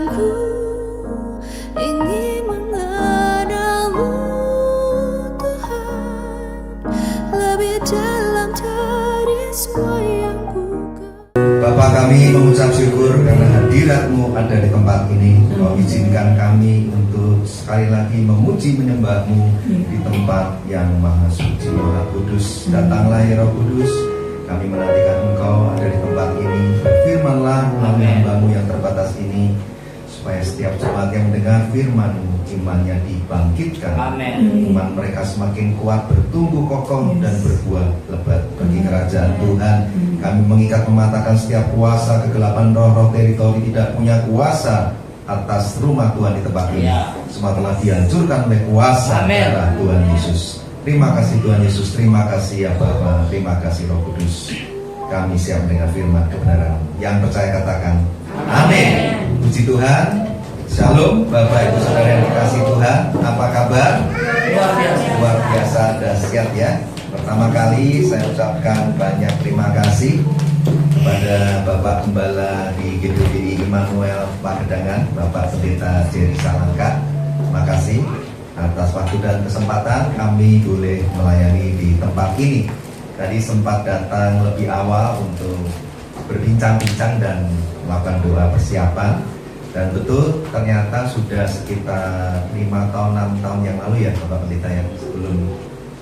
dalamku ingin mengenalmu Tuhan, lebih dalam dari semua yang bukan. Bapa, kami mengucap syukur karena hadirat-Mu ada di tempat ini. Kau izinkan kami untuk sekali lagi memuji menyembah-Mu di tempat yang maha suci, maha kudus. Datanglah ya Roh Kudus, kami menantikan Engkau ada di tempat ini. Berfirmanlah melalui hamba-Mu yang terbatas ini, supaya setiap jemaat yang mendengar firman-Mu imannya dibangkitkan. Amin. Iman mereka semakin kuat, bertumbuh kokoh dan berbuah lebat bagi kerajaan Tuhan. Kami mengikat mematahkan setiap kuasa kegelapan roh-roh teritori tidak punya kuasa atas rumah Tuhan di tempat ini. Semua telah dihancurkan oleh kuasa darah Tuhan Yesus. Terima kasih Tuhan Yesus, terima kasih ya Bapa, terima kasih Roh Kudus. Kami siap mendengar firman kebenaran. Yang percaya katakan amin. Puji Tuhan. Shalom Bapak Ibu Saudara yang dikasihi Tuhan. Apa kabar? Luar biasa dahsyat ya. Pertama kali saya ucapkan banyak terima kasih kepada Bapak Gembala di GPDI Immanuel Pagedangan, Bapak Pendeta Jerry Salangka. Terima kasih atas waktu dan kesempatan kami boleh melayani di tempat ini. Tadi sempat datang lebih awal untuk berbincang-bincang dan melakukan doa persiapan. Dan betul ternyata sudah sekitar 5 tahun 6 tahun yang lalu ya Bapak Pendeta ya, sebelum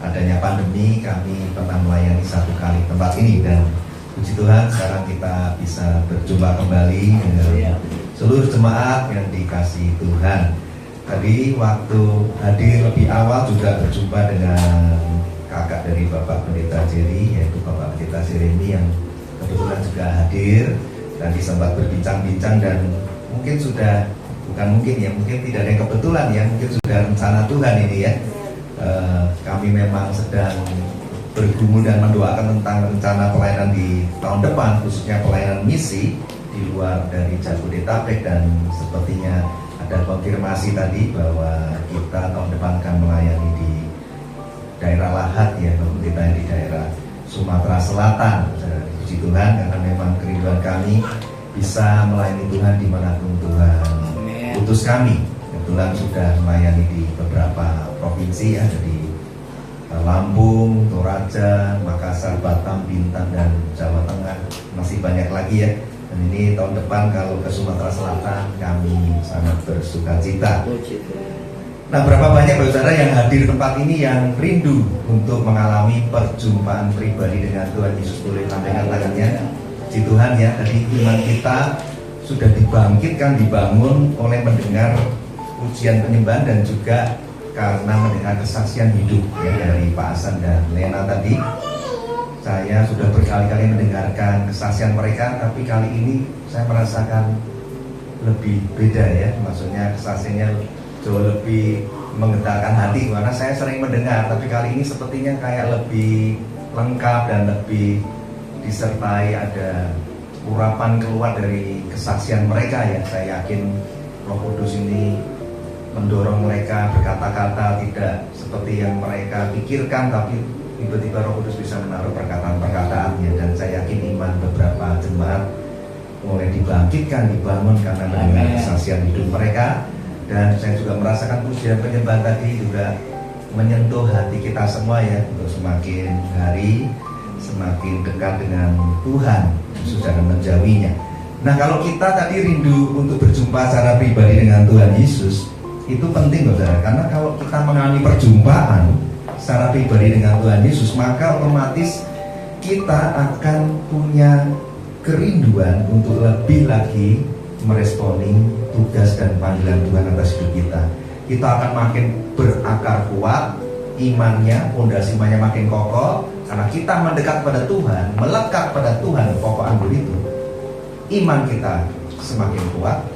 adanya pandemi kami pernah melayani 1 kali tempat ini. Dan puji Tuhan sekarang kita bisa berjumpa kembali dengan seluruh jemaat yang dikasihi Tuhan. Tadi waktu hadir lebih awal juga berjumpa dengan kakak dari Bapak Pendeta Jerry, yaitu Bapak Pendeta Jeremy yang kebetulan juga hadir. Tadi sempat berbincang-bincang dan mungkin sudah, mungkin tidak ada yang kebetulan ya, mungkin sudah rencana Tuhan ini ya. Kami memang sedang bergumul dan mendoakan tentang rencana pelayanan di tahun depan, khususnya pelayanan misi di luar dari Jabodetabek. Dan sepertinya ada konfirmasi tadi bahwa kita tahun depan akan melayani di daerah Lahat ya, kita di daerah Sumatera Selatan. Puji Tuhan karena memang kerinduan kami bisa melayani Tuhan dimanapun Tuhan utus kami. Kebetulan sudah melayani di beberapa provinsi ya, dari Lampung, Toraja, Makassar, Batam, Bintan, dan Jawa Tengah. Masih banyak lagi ya. Dan ini tahun depan kalau ke Sumatera Selatan kami sangat bersuka cita. Nah, berapa banyak saudara yang hadir di tempat ini yang rindu untuk mengalami perjumpaan pribadi dengan Tuhan Yesus? Boleh lambaikan tangannya. Puji Tuhan ya, tadi iman kita sudah dibangkitkan, dibangun oleh mendengar pujian penyembahan dan juga karena mendengar kesaksian hidup ya, dari Pak Hasan dan Lena tadi. Saya sudah berkali-kali mendengarkan kesaksian mereka, tapi kali ini saya merasakan lebih beda ya, maksudnya kesaksiannya jauh lebih menggetarkan hati, karena saya sering mendengar, tapi kali ini sepertinya kayak lebih lengkap dan lebih disertai ada urapan keluar dari kesaksian mereka ya. Saya yakin Roh Kudus ini mendorong mereka berkata-kata tidak seperti yang mereka pikirkan, tapi tiba-tiba Roh Kudus bisa menaruh perkataan-perkataannya. Dan saya yakin iman beberapa jemaat mulai dibangkitkan, dibangun karena mendengar kesaksian hidup mereka. Dan saya juga merasakan pujian penyembahan tadi juga menyentuh hati kita semua ya, untuk semakin hari semakin dekat dengan Tuhan, sudah menjauhinya. Nah, kalau kita tadi rindu untuk berjumpa secara pribadi dengan Tuhan Yesus, itu penting saudara, karena kalau kita mengalami perjumpaan secara pribadi dengan Tuhan Yesus, maka otomatis kita akan punya kerinduan untuk lebih lagi meresponi tugas dan panggilan Tuhan atas hidup kita. Kita akan makin berakar kuat, imannya, fondasi imannya makin kokoh, karena kita mendekat pada Tuhan, melekat pada Tuhan, pokok anggur itu. Iman kita semakin kuat,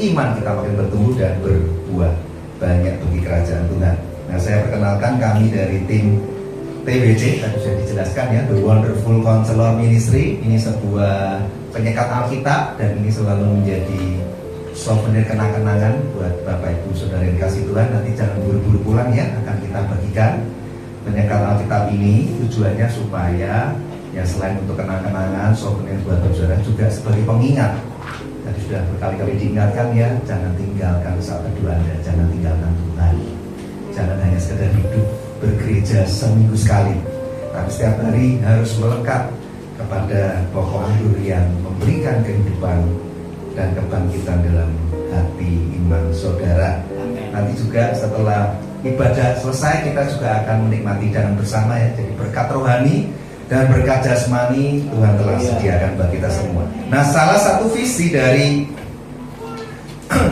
iman kita makin bertumbuh dan berbuah banyak bagi kerajaan Tuhan. Nah, saya perkenalkan kami dari tim TWC, tadi sudah dijelaskan ya, The Wonderful Counselor Ministry. Ini sebuah penyekat Alkitab dan ini selalu menjadi souvenir kenang-kenangan buat Bapak Ibu Saudara yang dikasih Tuhan. Nanti jangan buru-buru pulang ya, akan kita bagikan penyekat Alkitab ini. Tujuannya supaya ya selain untuk kenang-kenangan, souvenir buat saudara, juga sebagai pengingat. Tadi sudah berkali-kali diingatkan ya, jangan tinggalkan saat teduh Anda, jangan tinggalkan Tuhan. Jangan hanya sekedar hidup bergereja seminggu sekali, tapi setiap hari harus melekat kepada pokok anggur yang memberikan kehidupan dan kebangkitan dalam hati iman saudara. Nanti juga setelah ibadah selesai, kita juga akan menikmati hidangan bersama ya. Jadi berkat rohani dan berkat jasmani Tuhan telah sediakan bagi kita semua. Nah, salah satu visi dari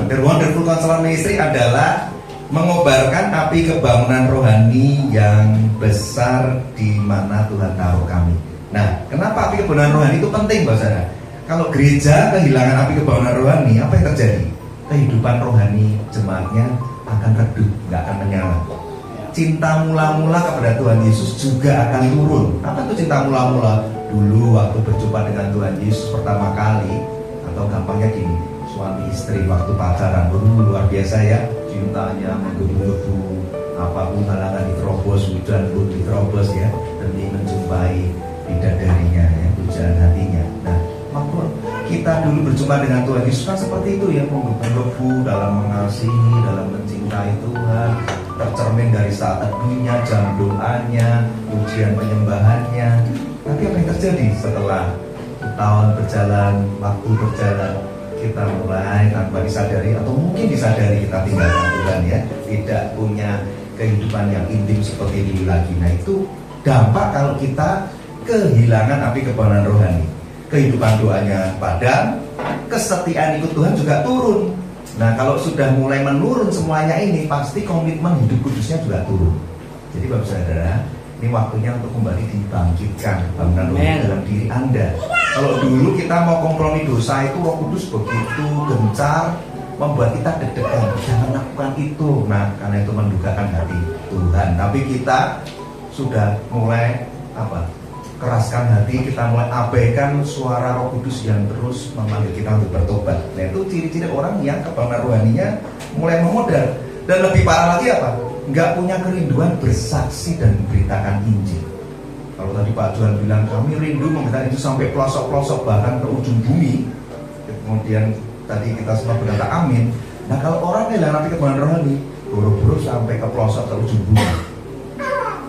The Wonderful Counselor Ministry adalah mengobarkan api kebangunan rohani yang besar di mana Tuhan taruh kami. Nah, kenapa api kebangunan rohani itu penting, Bapak Saudara? Kalau gereja kehilangan api kebangunan rohani, apa yang terjadi? Kehidupan rohani jemaatnya akan redup, nggak akan menyala. Cinta mula-mula kepada Tuhan Yesus juga akan turun. Apa itu cinta mula-mula? Dulu waktu berjumpa dengan Tuhan Yesus pertama kali, atau gampangnya gini, suami istri waktu pacaran, luar biasa ya, cintanya menggebu-gebu, apapun halangan diterobos, hujan pun diterobos ya, demi menjumpai bidadarinya ya, pujaan hatinya. Nah, waktu kita dulu berjumpa dengan Tuhan Yesus kan seperti itu ya, menggebu-gebu dalam mengasihi, dalam mencintai Tuhan, tercermin dari saat teduhnya, jam doanya, ujian penyembahannya. Tapi apa yang terjadi setelah tahun berjalan, waktu berjalan, kita mulai tanpa disadari atau mungkin disadari kita tinggalkan Tuhan ya, tidak punya kehidupan yang intim seperti dulu lagi. Nah, itu dampak kalau kita kehilangan api kebangunan rohani. Kehidupan doanya padam, kesetiaan ikut Tuhan juga turun. Nah, kalau sudah mulai menurun semuanya ini, pasti komitmen hidup kudusnya juga turun. Jadi Bapak Saudara, ini waktunya untuk kembali dibangkitkan bangunan rohani dalam diri Anda. Kalau dulu kita mau kompromi dosa itu, Roh Kudus begitu gencar membuat kita deg-degan, jangan lakukan itu. Nah, karena itu mendukakan hati Tuhan. Tapi kita sudah mulai keraskan hati, kita mulai abaikan suara Roh Kudus yang terus memanggil kita untuk bertobat. Nah, itu ciri-ciri orang yang kebangunan rohaninya mulai memudar. Dan lebih parah lagi apa? Nggak punya kerinduan bersaksi dan memberitakan Injil. Kalau tadi Pak Juan bilang kami rindu memberitakan Injil sampai pelosok-pelosok bahkan ke ujung bumi. Kemudian tadi kita semua berkata amin. Nah, kalau orang kehilangan api kebangunan rohani, buru-buru sampai ke pelosok ke ujung bumi,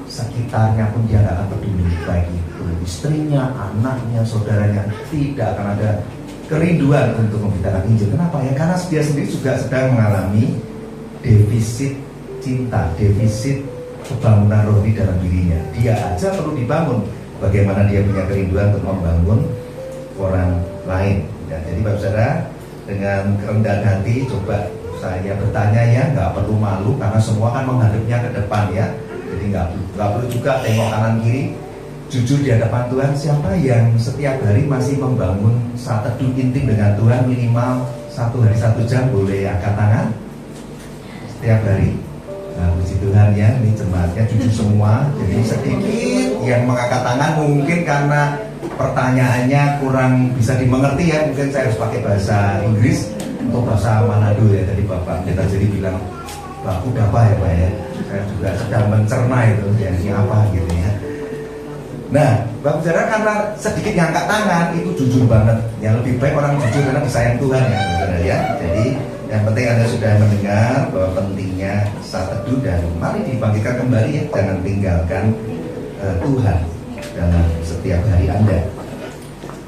sekitarnya pun dia nggak akan peduli, baik itu istrinya, anaknya, saudaranya, tidak akan ada kerinduan untuk memberitakan Injil. Kenapa ya? Karena dia sendiri juga sedang mengalami defisit cinta, defisit kebangunan rohani dalam dirinya. Dia aja perlu dibangun. Bagaimana dia punya kerinduan untuk membangun orang lain. Ya, jadi Bapak Saudara, dengan kerendahan hati coba saya bertanya ya, nggak perlu malu karena semua kan menghadapnya ke depan ya. Jadi nggak perlu juga tengok kanan kiri. Jujur di hadapan Tuhan, siapa yang setiap hari masih membangun saat teduh intim dengan Tuhan minimal 1 hari 1 jam, boleh angkat tangan setiap hari. Nah, puji Tuhan ya, ini jemaatnya jujur semua. Jadi sedikit yang mengangkat tangan mungkin karena pertanyaannya kurang bisa dimengerti ya. Mungkin saya harus pakai bahasa Inggris atau bahasa Manado ya. Tadi Bapak kita jadi bilang, Pak, udah apa ya Pak ya? Saya juga sedang mencerna itu ya, ini apa gitu ya. Nah, Bapak Saudara, karena sedikit yang angkat tangan itu jujur banget. Yang lebih baik orang jujur karena disayang Tuhan ya, Saudara ya. Jadi yang penting Anda sudah mendengar bahwa pentingnya saat teduh dan mari dibangkitkan kembali ya. Jangan tinggalkan Tuhan dalam setiap hari Anda.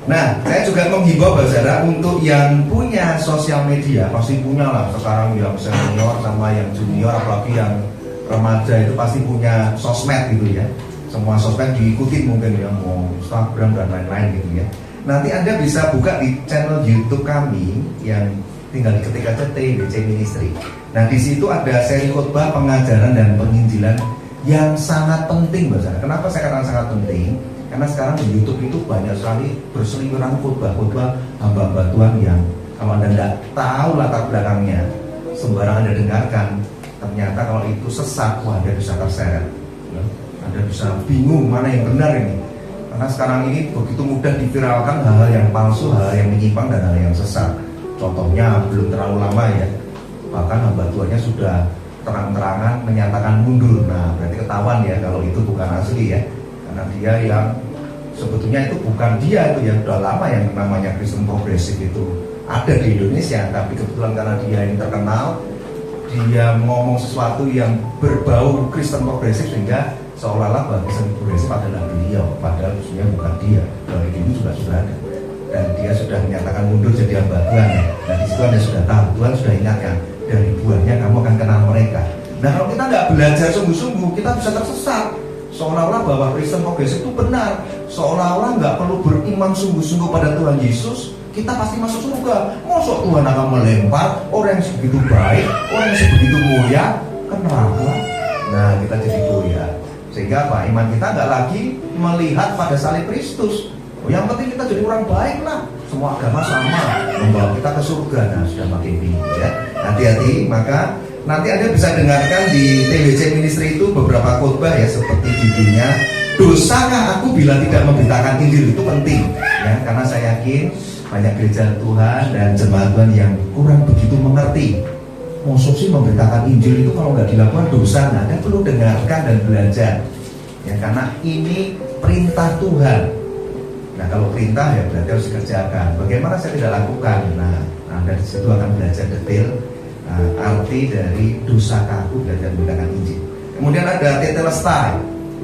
Nah, saya juga menghimbau Bapak Saudara untuk yang punya sosial media, pasti punya lah sekarang yang senior sama yang junior, apalagi yang remaja itu pasti punya sosmed gitu ya. Semua sosmed diikuti mungkin ya, mau Instagram dan lain-lain gitu ya. Nanti Anda bisa buka di channel YouTube kami yang tinggal diketik aja TBC Ministry. Nah, di situ ada seri khotbah pengajaran dan penginjilan yang sangat penting, Bapak Saudara. Kenapa saya katakan sangat penting? Karena sekarang di YouTube itu banyak sekali berseliweran khotbah-khotbah hamba-hamba Tuhan yang kalau Anda tidak tahu latar belakangnya, sembarang Anda dengarkan, ternyata kalau itu sesat, wah Anda bisa terseret. Anda bisa bingung mana yang benar ini. Karena sekarang ini begitu mudah diviralkan hal-hal yang palsu, hal-hal yang menyimpang dan hal yang sesat. Contohnya belum terlalu lama ya, bahkan hamba Tuhannya sudah terang-terangan menyatakan mundur. Nah, berarti ketahuan ya kalau itu bukan asli ya. Karena dia yang sebetulnya itu bukan dia itu yang sudah lama yang namanya Kristen progresif itu ada di Indonesia, tapi kebetulan karena dia ini terkenal, dia ngomong sesuatu yang berbau Kristen progresif sehingga seolah-olah bahwa Kristen progresif adalah beliau, padahal sebenarnya bukan dia. Kalau ini juga sudah ada, dan dia sudah menyatakan mundur jadi hamba Tuhan. Nah di situ Anda sudah tahu, Tuhan sudah ingatkan, dari buahnya kamu akan kenal mereka. Nah kalau kita nggak belajar sungguh-sungguh, kita bisa tersesat. Seolah-olah bahwa Kristen progresif itu benar, seolah-olah nggak perlu beriman sungguh-sungguh pada Tuhan Yesus, kita pasti masuk surga. Masa Tuhan akan melempar orang yang sebegitu baik, orang yang sebegitu mulia ke neraka? Nah kita jadi goyah. Sehingga apa? Iman kita nggak lagi melihat pada salib Kristus. Yang penting kita jadi orang baik lah. Semua agama sama, membawa kita ke surga. Nah sudah makin bingung ya. Hati-hati, maka nanti Anda bisa dengarkan di TWC Ministry itu beberapa khotbah ya, seperti judulnya Dosakah Aku Bila Tidak Memberitakan Injil. Itu penting ya, karena saya yakin banyak gereja Tuhan dan jemaat Tuhan yang kurang begitu mengerti. Maksud sih memberitakan Injil itu kalau nggak dilakukan dosa. Nah, Anda perlu dengarkan dan belajar ya, karena ini perintah Tuhan. Nah kalau perintah ya berarti harus dikerjakan. Bagaimana saya tidak lakukan? Nah Anda di situ akan belajar detail arti dari dosakah aku belajar memberitakan Injil. Kemudian ada tetelestai,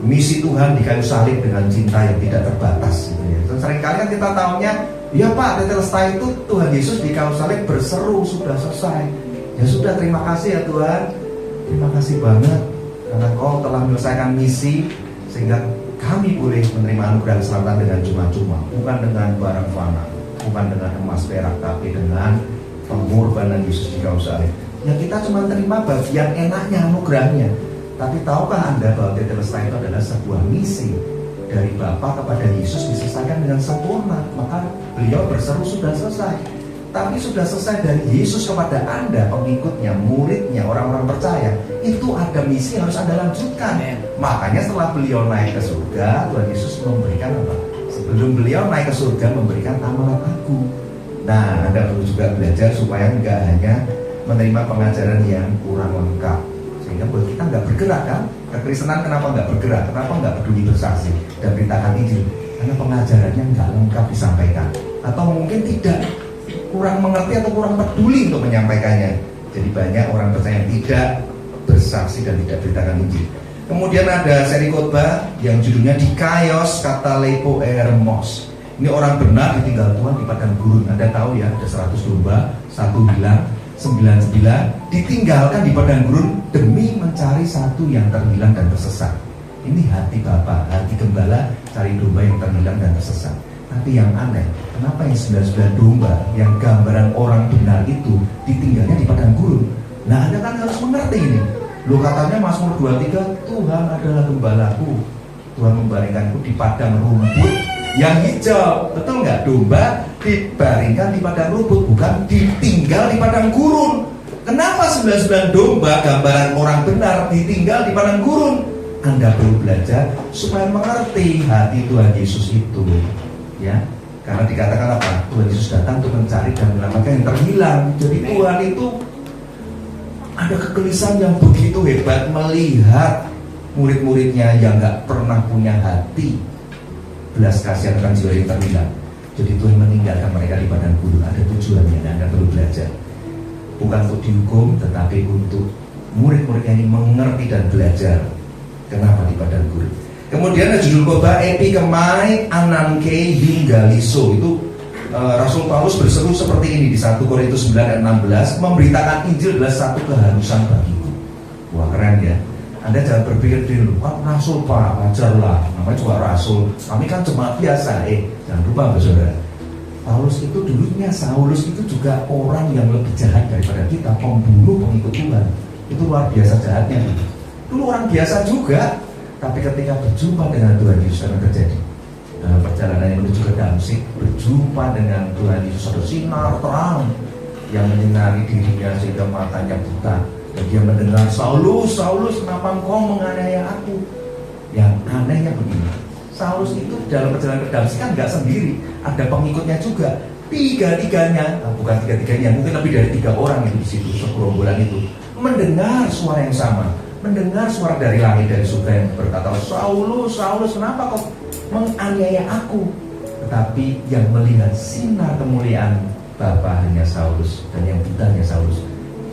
misi Tuhan di kayu salib dengan cinta yang tidak terbatas gitu ya. Terus seringkali kan kita tahunya, ya Pak, tetelestai itu Tuhan Yesus di kayu salib berseru sudah selesai. Ya sudah, terima kasih ya Tuhan, terima kasih banget karena Kau telah menyelesaikan misi sehingga kami boleh menerima anugerah keselamatan dengan cuma-cuma, bukan dengan barang fana, bukan dengan emas perak, tapi dengan pengorbanan Yesus di kayu salib. Ya kita cuma terima bagian enaknya anugerahnya. Tapi tahukah Anda bahwa tetelestai itu adalah sebuah misi dari Bapa kepada Yesus diselesaikan dengan sempurna. Maka beliau berseru sudah selesai. Tapi sudah selesai dari Yesus kepada Anda, pengikutnya, muridnya, orang-orang percaya. Itu ada misi yang harus Anda lanjutkan. Makanya setelah beliau naik ke surga, Tuhan Yesus memberikan apa? Sebelum beliau naik ke surga, memberikan amalan agung. Nah, Anda perlu juga belajar supaya nggak hanya menerima pengajaran yang kurang lengkap, sehingga buat kita nggak bergerak kan? Kekristenan kenapa nggak bergerak? Kenapa nggak peduli bersaksi dan beritakan Injil? Karena pengajarannya nggak lengkap disampaikan, atau mungkin tidak, kurang mengerti atau kurang peduli untuk menyampaikannya. Jadi banyak orang percaya yang tidak bersaksi dan tidak beritakan Injil. Kemudian ada seri khotbah yang judulnya Dikaios Katalepo Ermos. Ini orang benar ditinggal Tuhan di padang gurun. Anda tahu ya, ada 100 domba, 1 hilang, 99 ditinggalkan di padang gurun demi mencari satu yang terhilang dan tersesat. Ini hati Bapa, hati gembala cari domba yang terhilang dan tersesat. Tapi yang aneh, kenapa yang 99 domba yang gambaran orang benar itu ditinggalnya di padang gurun? Nah Anda kan harus mengerti ini. Loh katanya Mazmur 23, Tuhan adalah gembalaku, Tuhan membaringkanku di padang rumput yang hijau. Betul nggak? Domba dibaringkan di padang rumput, bukan ditinggal di padang gurun. Kenapa 99 domba gambaran orang benar ditinggal di padang gurun? Anda perlu belajar supaya mengerti hati Tuhan Yesus itu. Ya, karena dikatakan apa? Tuhan Yesus datang untuk mencari dan menyelamatkan yang terhilang. Jadi Tuhan itu ada kegelisahan yang begitu hebat melihat murid-muridnya yang nggak pernah punya hati belas kasihan akan jiwa yang terhilang. Jadi Tuhan meninggalkan mereka di padang gurun. Ada tujuannya dan Anda perlu belajar. Bukan untuk dihukum, tetapi untuk murid-muridnya ini mengerti dan belajar kenapa di padang gurun. Kemudian ada judul khotbah Epi Kemai Ananke Hinggaliso. Itu Rasul Paulus berseru seperti ini di 1 Korintus 9 ayat 16, memberitakan Injil adalah satu keharusan bagiku. Wah keren ya. Anda jangan berpikir dulu, kan Rasul Pak, wajarlah, namanya juga Rasul. Kami kan jemaat biasa. Jangan lupa saudara, Paulus itu dulunya, Saulus itu juga orang yang lebih jahat daripada kita, pembunuh pengikut Tuhan. Itu luar biasa jahatnya. Dulu orang biasa juga. Tapi ketika berjumpa dengan Tuhan Yesus akan terjadi dalam perjalanan yang menuju ke Damsik, berjumpa dengan Tuhan Yesus ada sinar terang yang menyinari dirinya sehingga matanya buta, dan dia mendengar, Saulus, Saulus, kenapa engkau menganiaya aku? Yang anehnya begini, Saulus itu dalam perjalanan ke Damsik kan nggak sendiri, ada pengikutnya juga, tiga-tiganya, bukan tiga-tiganya, mungkin lebih dari 3 orang itu di situ, segerombolan itu mendengar suara yang sama. Mendengar suara dari langit, dari surga yang berkata, Saulus, Saulus, kenapa kau menganiaya aku? Tetapi yang melihat sinar kemuliaan Bapa hanya Saulus dan yang buta hanya Saulus.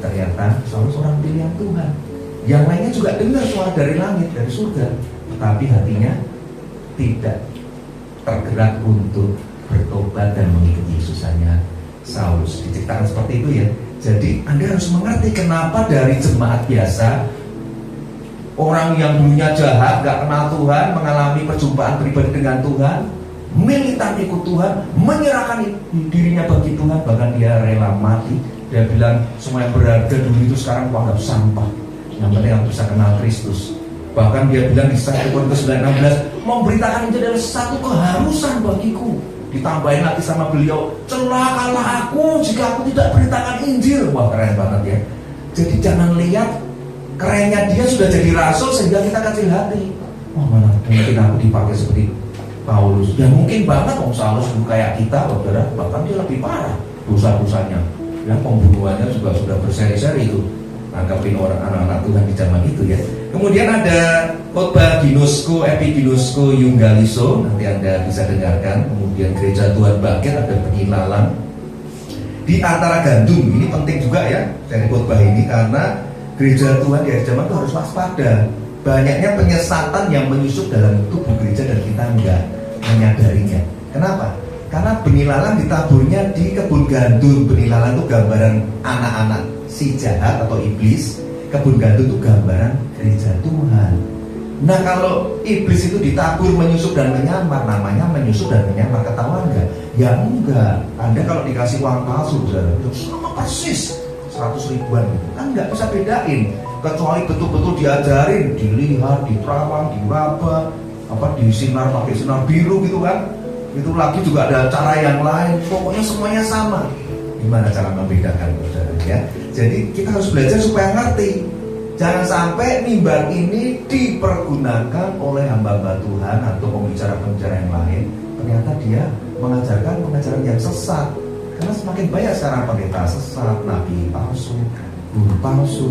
Ternyata Saulus orang pilihan Tuhan. Yang lainnya juga dengar suara dari langit, dari surga, tetapi hatinya tidak tergerak untuk bertobat dan mengikuti Yesus. Hanya Saulus. Diciptakan seperti itu ya. Jadi Anda harus mengerti kenapa dari jemaat biasa, orang yang dulunya jahat, gak kenal Tuhan, mengalami perjumpaan pribadi dengan Tuhan, militan ikut Tuhan, menyerahkan dirinya bagi Tuhan, bahkan dia rela mati. Dia bilang semua yang berharga dulu itu sekarang kuanggap sampah. Yang penting aku bisa kenal Kristus. Bahkan dia bilang di 1 Korintus 9:16, memberitakan itu adalah satu keharusan bagiku. Ditambahin lagi sama beliau, celakalah aku jika aku tidak beritakan Injil. Wah, keren banget ya. Jadi jangan lihat kerennya dia sudah jadi rasul sehingga kita kecil hati. Wah, mana mungkin aku dipakai seperti Paulus. Ya mungkin banget om Saulus kayak kita, saudara. Bahkan dia lebih parah dosa-dosanya. Ya, pembunuhannya juga sudah berseri-seri itu. Anggapin orang anak-anak Tuhan di zaman itu ya. Kemudian ada khotbah Ginosko, Epiginosko Eungaliso, nanti Anda bisa dengarkan. Kemudian gereja Tuhan Bangkit, ada penyilalan di antara gandum. Ini penting juga ya dari khotbah ini, karena gereja Tuhan di akhir zaman itu harus waspada. Banyaknya penyesatan yang menyusup dalam tubuh gereja dan kita enggak menyadarinya. Kenapa? Karena benilalang ditaburnya di kebun gandum. Benilalang itu gambaran anak-anak si jahat atau iblis. Kebun gandum itu gambaran gereja Tuhan. Nah, kalau iblis itu ditabur menyusup dan menyamar, namanya menyusup dan menyamar. Ketahuan enggak? Ya enggak. Anda kalau dikasih uang palsu, sama persis 100 ribuan gitu, kan nggak bisa bedain. Kecuali betul-betul diajarin, dilihat, diterawang, diraba, disinar pakai sinar biru gitu kan. Itu lagi juga ada cara yang lain. Pokoknya semuanya sama. Gimana cara membedakan, saudara ya? Jadi kita harus belajar supaya ngerti. Jangan sampai mimbar ini dipergunakan oleh hamba-hamba Tuhan atau pembicara-pembicara yang lain. Ternyata dia mengajarkan pengajaran yang sesat. Karena semakin banyak sekarang pendeta sesat, nabi palsu, guru palsu,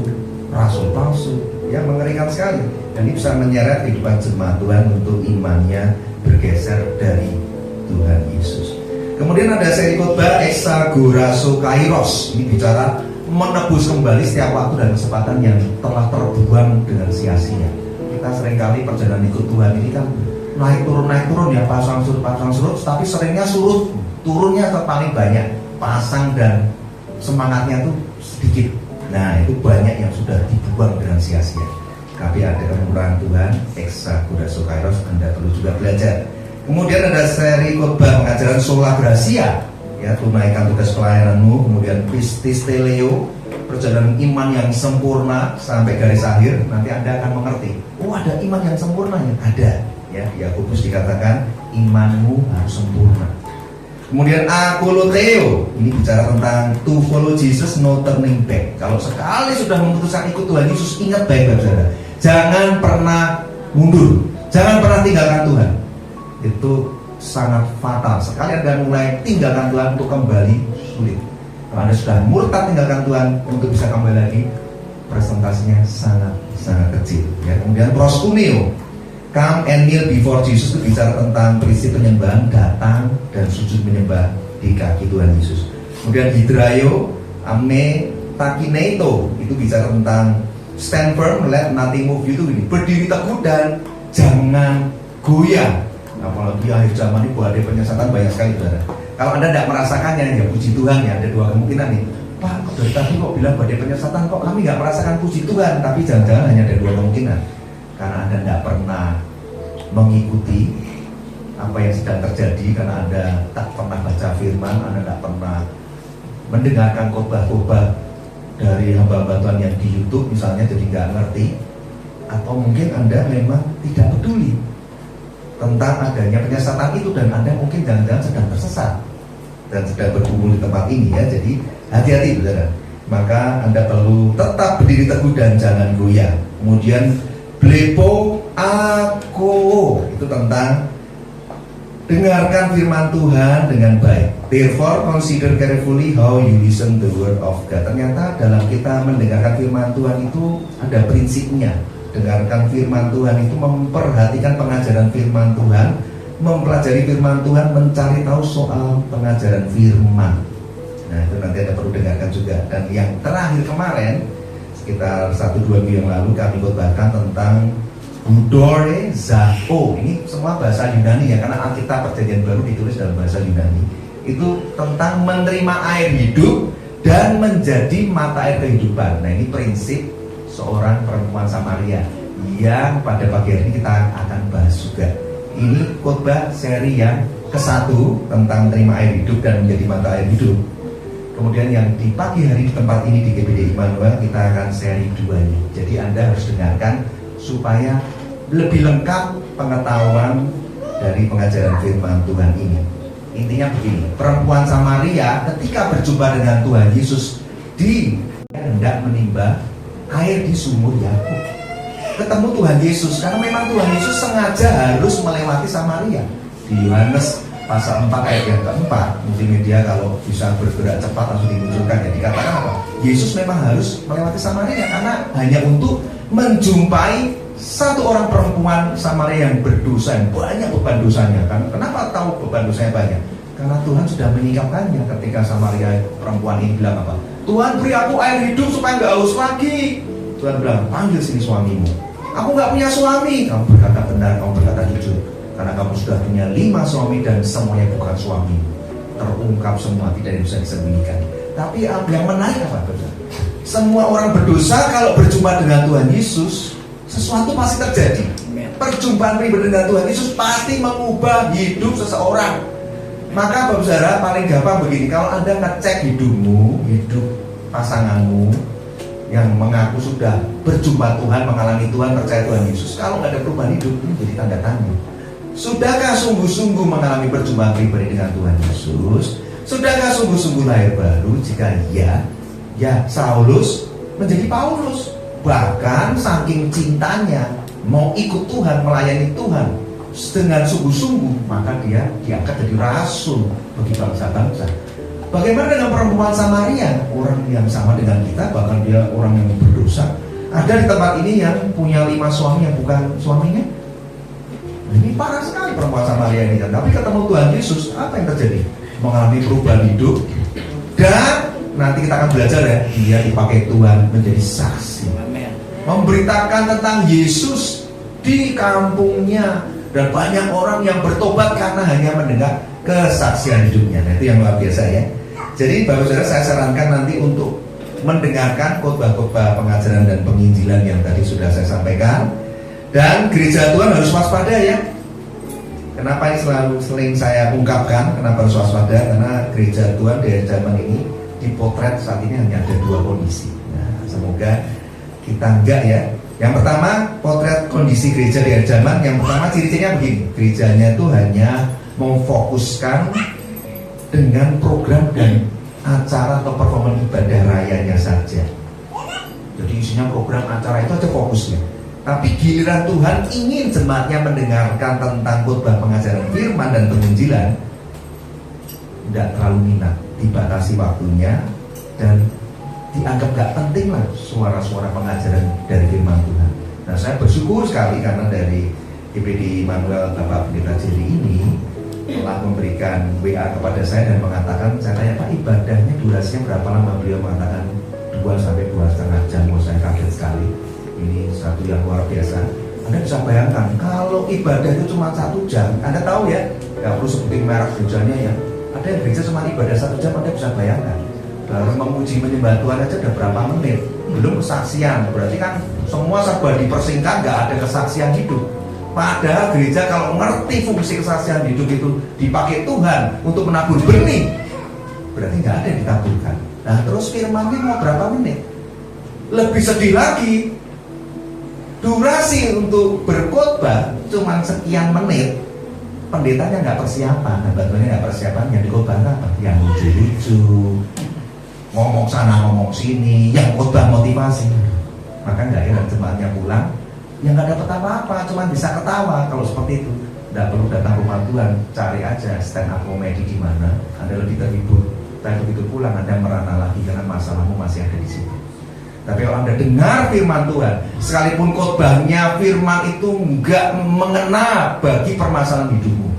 rasul palsu. Ya, mengerikan sekali. Dan ini bisa menyeret kehidupan jemaat Tuhan untuk imannya bergeser dari Tuhan Yesus. Kemudian ada seri khotbah Exagorazo Kairos. Ini bicara menebus kembali setiap waktu dan kesempatan yang telah terbuang dengan sia-sia. Kita seringkali perjalanan ikut Tuhan ini kan naik turun ya, pasang surut, tapi seringnya surut, turunnya paling banyak, pasang dan semangatnya tuh sedikit. Nah, itu banyak yang sudah dibuang dengan sia-sia. Tapi ada kemurahan Tuhan, Exagorazo Kairos, Anda perlu juga belajar. Kemudian ada seri khotbah pengajaran Sola Gracia, ya, tunaikan tugas pelayananmu. Kemudian Pistis Teleo, perjalanan iman yang sempurna sampai garis akhir. Nanti Anda akan mengerti, oh ada iman yang sempurna yang ada. Ya, Yakobus dikatakan imanmu harus sempurna. Kemudian Akoloteo, ini bicara tentang to follow Jesus, no turning back. Kalau sekali sudah memutuskan ikut Tuhan Yesus, ingat baik-baik saudara, jangan pernah mundur, jangan pernah tinggalkan Tuhan. Itu sangat fatal. Sekali Anda mulai tinggalkan Tuhan untuk kembali sulit. Kalau Anda sudah murtad tinggalkan Tuhan untuk bisa kembali lagi, presentasinya sangat kecil. Ya. Kemudian proskuneo, come and kneel before Jesus, itu bicara tentang prinsip penyembahan, datang dan sujud menyembah di kaki Tuhan Yesus. Kemudian hidrayo, ame takineito, itu bicara tentang stand firm, let nothing move you, itu ini, berdiri teguh dan jangan goyah. Apalagi akhir zaman ini ada penyesatan banyak sekali, saudara. Kalau Anda tidak merasakannya, ya puji Tuhan ya, ada dua kemungkinan nih. Pak, dari tadi kok bilang badai penyesatan, kok kami nggak merasakan puji Tuhan? Tapi jangan-jangan hanya ada dua kemungkinan. Karena Anda tidak pernah mengikuti apa yang sedang terjadi, karena Anda tak pernah baca firman, Anda tak pernah mendengarkan khotbah-khotbah dari hamba-hamba Tuhan yang di YouTube misalnya, jadi nggak ngerti. Atau mungkin Anda memang tidak peduli tentang adanya penyesatan itu, dan Anda mungkin jangan-jangan sedang tersesat dan sedang berkumpul di tempat ini ya. Jadi hati-hati, saudara. Maka Anda perlu tetap berdiri teguh dan jangan goyah. Kemudian blepo ako, itu tentang dengarkan firman Tuhan dengan baik. Therefore consider carefully how you listen the word of God. Ternyata dalam kita mendengarkan firman Tuhan itu ada prinsipnya. Dengarkan firman Tuhan itu memperhatikan pengajaran firman Tuhan, mempelajari firman Tuhan, mencari tahu soal pengajaran firman. Nah itu nanti Anda perlu dengarkan juga. Dan yang terakhir kemarin sekitar 1-2 minggu yang lalu kami khotbahkan tentang Budore Zao. Ini semua bahasa Yunani ya, karena Alkitab Perjanjian Baru ditulis dalam bahasa Yunani. Itu tentang menerima air hidup dan menjadi mata air kehidupan. Nah ini prinsip seorang perempuan Samaria yang pada pagi hari ini kita akan bahas juga. Ini khotbah seri yang ke-1 tentang menerima air hidup dan menjadi mata air hidup. Kemudian yang di pagi hari di tempat ini di GBD Immanuel kita akan seri 2-nya. Jadi Anda harus dengarkan supaya lebih lengkap pengetahuan dari pengajaran firman Tuhan ini. Intinya begini, perempuan Samaria ketika berjumpa dengan Tuhan Yesus hendak menimba air di sumur Yakub. Ketemu Tuhan Yesus karena memang Tuhan Yesus sengaja harus melewati Samaria. Di Yohanes pasal 4 ayat yang keempat, multimedia kalau bisa bergerak cepat langsung dimunculkan ya, dikatakan apa? Yesus memang harus melewati Samaria karena hanya untuk menjumpai satu orang perempuan Samaria yang berdosa, yang banyak beban dosanya. Kan? Kenapa tahu beban dosanya banyak? Karena Tuhan sudah menyingkapkannya ketika Samaria perempuan ini bilang apa? Tuhan beri aku air hidup supaya nggak haus lagi. Tuhan bilang, panggil sini suamimu. Aku nggak punya suami. Kamu berkata benar, kamu berkata jujur. Karena kamu sudah punya 5 suami dan semuanya bukan suami. Terungkap semua, tidak bisa disembunyikan. Tapi yang menarik apa? Semua orang berdosa kalau berjumpa dengan Tuhan Yesus, sesuatu pasti terjadi. Perjumpaan pribadi dengan Tuhan Yesus pasti mengubah hidup seseorang. Maka Bapak Saudara paling gampang begini, kalau Anda ngecek hidupmu, hidup pasanganmu yang mengaku sudah berjumpa Tuhan, mengalami Tuhan, percaya Tuhan Yesus, kalau nggak ada perubahan hidup, ini jadi tanda tanya. Sudahkah sungguh-sungguh mengalami perjumpaan pribadi dengan Tuhan Yesus? Sudahkah sungguh-sungguh lahir baru? Jika iya, ya Saulus menjadi Paulus. Bahkan saking cintanya mau ikut Tuhan, melayani Tuhan dengan sungguh-sungguh, maka dia diangkat jadi rasul bagi bangsa-bangsa. Bagaimana dengan perempuan Samaria? Orang yang sama dengan kita, bahkan dia orang yang berdosa. Ada di tempat ini yang punya 5 suami yang bukan suaminya. Ini parah sekali perempuan Samaria ini kan. Tapi ketemu Tuhan Yesus, apa yang terjadi? Mengalami perubahan hidup. Dan nanti kita akan belajar ya, dia dipakai Tuhan menjadi saksi, memberitakan tentang Yesus di kampungnya. Dan banyak orang yang bertobat karena hanya mendengar kesaksian hidupnya. Nah itu yang luar biasa ya. Jadi Bapak Saudara, saya sarankan nanti untuk mendengarkan khotbah-khotbah pengajaran dan penginjilan yang tadi sudah saya sampaikan. Dan gereja Tuhan harus waspada ya. Kenapa ini sering saya ungkapkan, kenapa harus waspada? Karena gereja Tuhan dari zaman ini dipotret saat ini hanya ada 2 kondisi. Nah, semoga kita enggak ya. Yang pertama, potret kondisi gereja di zaman. Yang pertama ciri-cirinya begini, gerejanya itu hanya memfokuskan dengan program dan acara atau performa ibadah rayanya saja. Jadi isinya program acara itu aja fokusnya. Tapi giliran Tuhan ingin jemaatnya mendengarkan tentang khotbah pengajaran firman dan penginjilan, tidak terlalu minat, dibatasi waktunya dan dianggap gak penting lah suara-suara pengajaran dari firman Tuhan. Nah saya bersyukur sekali karena dari GBD Immanuel Bapak Pendeta Jerry ini telah memberikan WA kepada saya dan mengatakan, saya tanya Pak ibadahnya durasinya berapa lama? Beliau mengatakan 2-2,5 jam. Saya kaget sekali. Ini satu yang luar biasa. Anda bisa bayangkan kalau ibadah itu cuma 1 jam, Anda tahu ya, gak perlu sebutin merek gerejanya ya. Ada yang gereja cuma ibadah 1 jam, Anda bisa bayangkan. Baru memuji menyembah Tuhan aja udah berapa menit, belum kesaksian. Berarti kan semua serba dipersingkat, gak ada kesaksian hidup. Padahal gereja kalau ngerti fungsi kesaksian hidup itu dipakai Tuhan untuk menabur benih, berarti gak ada yang ditaburkan. Nah terus firmannya mau berapa menit? Lebih sedih lagi, durasi untuk berkhotbah cuma sekian menit. Pendetanya nggak persiapan, batuannya nggak persiapan, yang dikhotbah apa? Yang lucu-lucu, ngomong sana ngomong sini, yang khotbah motivasi. Maka nggak heran jemaatnya pulang, yang nggak dapat apa-apa, cuma bisa ketawa. Kalau seperti itu, nggak perlu datang rumah Tuhan, cari aja stand up comedy di mana, Anda lebih terhibur. Tapi begitu pulang Anda merana lagi karena masalahmu masih ada di situ. Tapi kalau Anda dengar firman Tuhan, sekalipun khotbahnya firman itu nggak mengena bagi permasalahan hidupmu,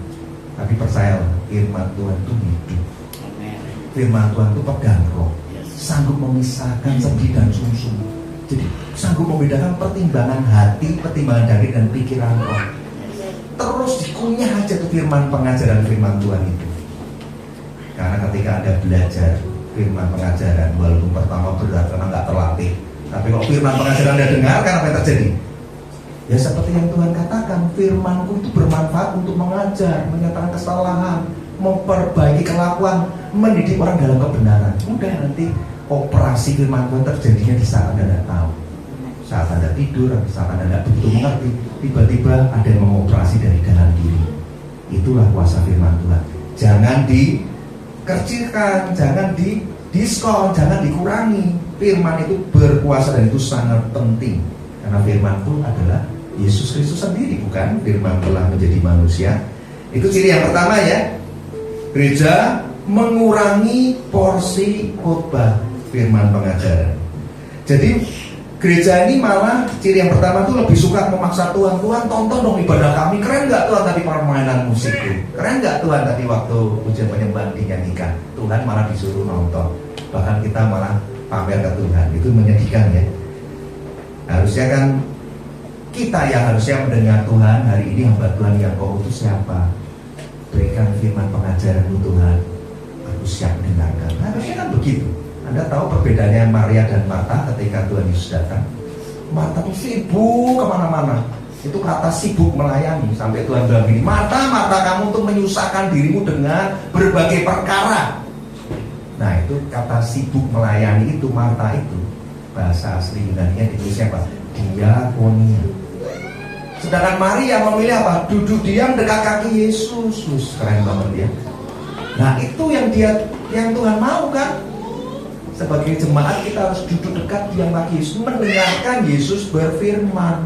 tapi percayalah firman Tuhan itu hidup. firman Tuhan itu pegang roh, sanggup memisahkan sedih dan sumsum. Jadi sanggup membedakan pertimbangan hati, pertimbangan daging dan pikiran roh. Terus dikunyah aja tuh firman pengajaran firman Tuhan itu. Karena ketika Anda belajar firman pengajaran, walaupun pertama berat karena nggak terlatih, tapi kalau firman pengajaran Anda dengarkan, apa yang terjadi? Ya seperti yang Tuhan katakan, firmanku itu bermanfaat untuk mengajar, menyatakan kesalahan, memperbaiki kelakuan, mendidik orang dalam kebenaran. Udah, nanti operasi firman Tuhan terjadinya di saat Anda tidak tahu, saat Anda tidur, saat Anda tidak begitu mengerti, tiba-tiba ada yang mengoperasi dari dalam diri. Itulah kuasa firman Tuhan. Jangan dikecilkan, jangan didiskon, jangan dikurangi. Firman itu berkuasa dan itu sangat penting. Karena firman itu adalah Yesus Kristus sendiri, bukan? Firman telah menjadi manusia. Itu ciri yang pertama ya. Gereja mengurangi porsi khotbah firman pengajaran. Jadi gereja ini malah ciri yang pertama tuh lebih suka memaksa Tuhan. Tuhan tonton dong ibadah kami, keren nggak Tuhan tadi permainan musik itu, keren nggak Tuhan tadi waktu ujian penyembahan dinyanyikan. Tuhan malah disuruh nonton, bahkan kita malah pamer ke Tuhan. Itu menyedihkan ya. Harusnya kan kita yang harusnya mendengar Tuhan. Hari ini hamba Tuhan yang kau utus siapa? Berikan firman pengajaran Tuhan, aku siap mendengarkan. Harusnya kan begitu. Anda tahu perbedaannya Maria dan Marta ketika Tuhan Yesus datang? Marta itu sibuk kemana-mana. Itu kata sibuk melayani. Sampai Tuhan bilang gini, Marta, Marta, kamu tuh menyusahkan dirimu dengan berbagai perkara. Nah itu kata sibuk melayani itu, Marta itu bahasa asli Yunani-nya ditulisnya apa? Diakonia. Sedangkan Maria memilih apa? Duduk diam dekat kaki Yesus. Keren banget ya. Nah itu yang Tuhan mau kan? Sebagai jemaat kita harus duduk dekat diam kaki Yesus, mendengarkan Yesus berfirman,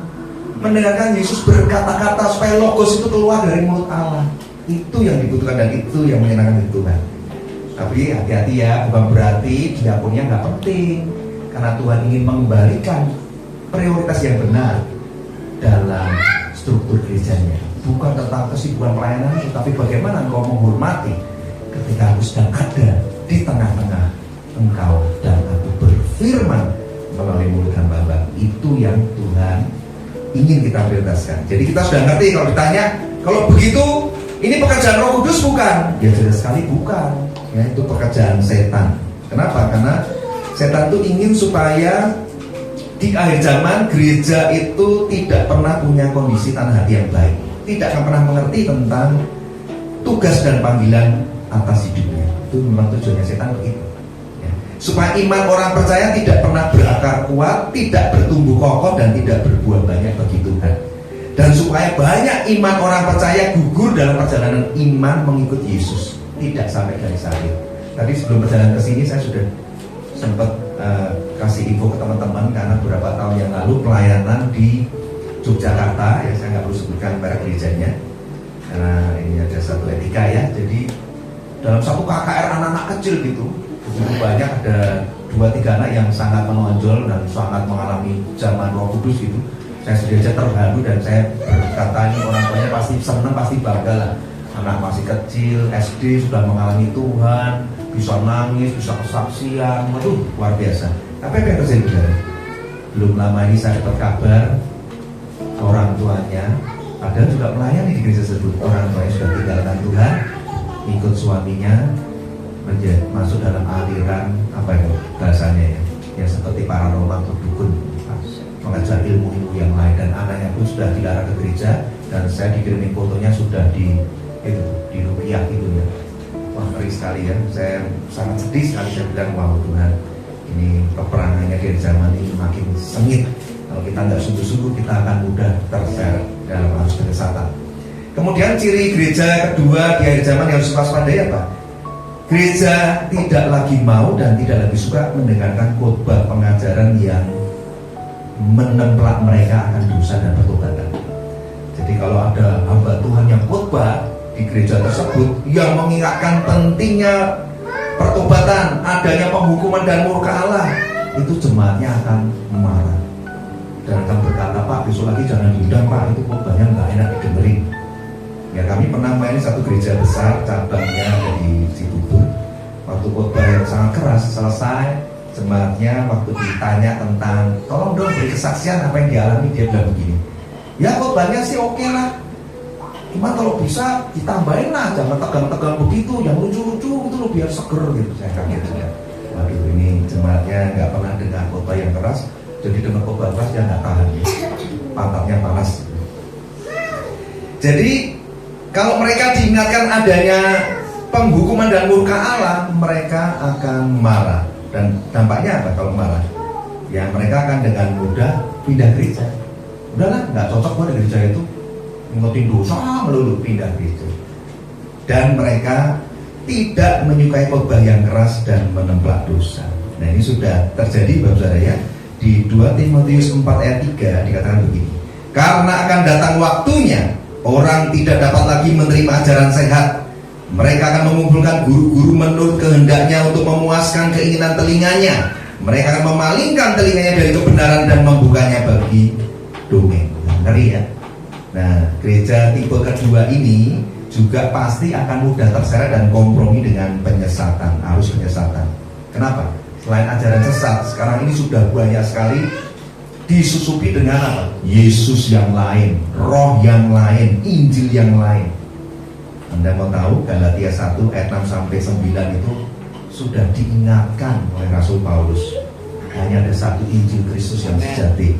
mendengarkan Yesus berkata-kata supaya logos itu keluar dari mulut Allah. Itu yang dibutuhkan dan itu yang menyenangkan Tuhan. Tapi hati-hati ya, bukan berarti diakonia nggak penting. Karena Tuhan ingin mengembalikan prioritas yang benar dalam struktur gerejanya. Bukan tentang kesibukan pelayanan, tapi bagaimana engkau menghormati ketika aku sedang ada di tengah-tengah engkau dan aku berfirman melalui mulut hamba-hamba. Itu yang Tuhan ingin kita prioritaskan. Jadi kita sudah ngerti kalau ditanya, kalau begitu ini pekerjaan Roh Kudus bukan? Ya jelas sekali bukan. Ya itu pekerjaan setan. Kenapa? Karena setan itu ingin supaya di akhir zaman gereja itu tidak pernah punya kondisi tanah hati yang baik, tidak akan pernah mengerti tentang tugas dan panggilan atas hidupnya. Itu memang tujuannya setan begitu ya. Supaya iman orang percaya tidak pernah berakar kuat, tidak bertumbuh kokoh dan tidak berbuah banyak bagi Tuhan. Dan supaya banyak iman orang percaya gugur dalam perjalanan iman mengikut Yesus, tidak sampai dari salib. Tadi sebelum perjalanan ke sini saya sudah sempat kasih info ke teman-teman karena beberapa tahun yang lalu pelayanan di Yogyakarta, ya saya nggak perlu sebutkan merek gerejanya karena ini ada satu etika ya. Jadi dalam satu KKR anak-anak kecil gitu, begitu banyak, ada 2-3 anak yang sangat menonjol dan sangat mengalami zaman Roh Kudus gitu. Saya sendiri aja terharu dan saya berkata ini orang tuanya pasti senang, pasti bangga lah. Anak masih kecil, SD sudah mengalami Tuhan, bisa nangis, bisa kesaksian, waduh luar biasa. Tapi apa yang terjadi? Belum lama ini saya dapat kabar orang tuanya, padahal juga melayani di gereja tersebut, orang tuanya sudah tinggalkan Tuhan, ikut suaminya masuk dalam aliran apa itu bahasanya ya seperti paranormal atau dukun, mengajar ilmu-ilmu yang lain, dan anaknya pun sudah dilarang ke gereja dan saya dikirimin fotonya sudah di rupiah gitu ya. Wah ngeri sekali ya, saya sangat sedih sekali. Saya bilang wow Tuhan, ini peperangannya di zaman ini makin sengit. Kalau kita nggak sungguh-sungguh kita akan mudah terseret dalam arus kesesatan. Kemudian ciri gereja kedua di akhir zaman yang harus waspadai apa? Gereja tidak lagi mau dan tidak lagi suka mendengarkan khotbah pengajaran yang menemplak mereka akan dosa dan pertobatan. Jadi kalau ada hamba Tuhan yang khotbah di gereja tersebut yang mengingatkan pentingnya pertobatan, adanya penghukuman dan murka Allah, itu jemaatnya akan marah dan akan berkata, Pak besok lagi jangan diundang Pak, itu khotbahnya nggak enak didengerin. Ya kami pernah main satu gereja besar cabangnya ada di Cibubur. Waktu waktu khotbah yang sangat keras selesai, jemaatnya waktu ditanya tentang tolong dong beri kesaksian apa yang dialami, dia bilang begini, ya khotbahnya sih oke lah, cuma kalau bisa ditambahin lah, jangan tegang-tegang begitu, yang lucu-lucu gitu loh biar seger gitu. Saya kaget juga. Waduh, ini jemaatnya nggak pernah dengar khotbah yang keras, jadi dengar khotbah keras dia nggak tahan, pantatnya panas. Jadi kalau mereka diingatkan adanya penghukuman dan murka Allah, mereka akan marah. Dan dampaknya apa kalau marah? Ya mereka akan dengan mudah pindah gereja. Udahlah, nggak cocok buat gereja itu, ngikutin dosa melulu, pindah gereja. Dan mereka tidak menyukai khotbah yang keras dan menemplak dosa. Nah ini sudah terjadi Bapak Saudara ya. Di 2 Timotius 4 ayat 3 dikatakan begini, karena akan datang waktunya orang tidak dapat lagi menerima ajaran sehat. Mereka akan mengumpulkan guru-guru menurut kehendaknya untuk memuaskan keinginan telinganya. Mereka akan memalingkan telinganya dari kebenaran dan membukanya bagi dongeng. Ngeri ya. Nah, gereja tipe kedua ini juga pasti akan mudah terseret dan kompromi dengan penyesatan, arus penyesatan. Kenapa? Selain ajaran sesat, sekarang ini sudah banyak sekali disusupi dengan apa? Yesus yang lain, roh yang lain, Injil yang lain. Anda mau tahu Galatia 1 ayat 6 sampai 9 itu sudah diingatkan oleh Rasul Paulus. Hanya ada satu Injil Kristus yang sejati.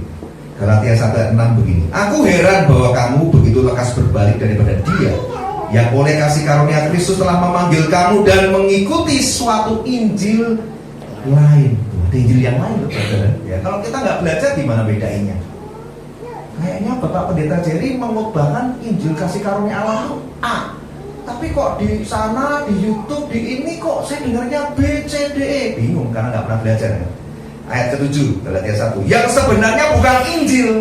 Galatia 1 ayat 6 begini, aku heran bahwa kamu begitu lekas berbalik daripada Dia yang oleh kasih karunia Kristus telah memanggil kamu dan mengikuti suatu Injil lain. Ada Injil yang lain, saudara. Ya, kalau kita nggak belajar gimana bedainya? Kayaknya Bapak Pendeta Jerry mengubahkan Injil kasih karunia Allah itu A, tapi kok di sana, di YouTube, di ini kok saya dengarnya B, C, D, E. Bingung karena nggak pernah belajar ya. Ayat ke-7 Galatia 1, yang sebenarnya bukan Injil.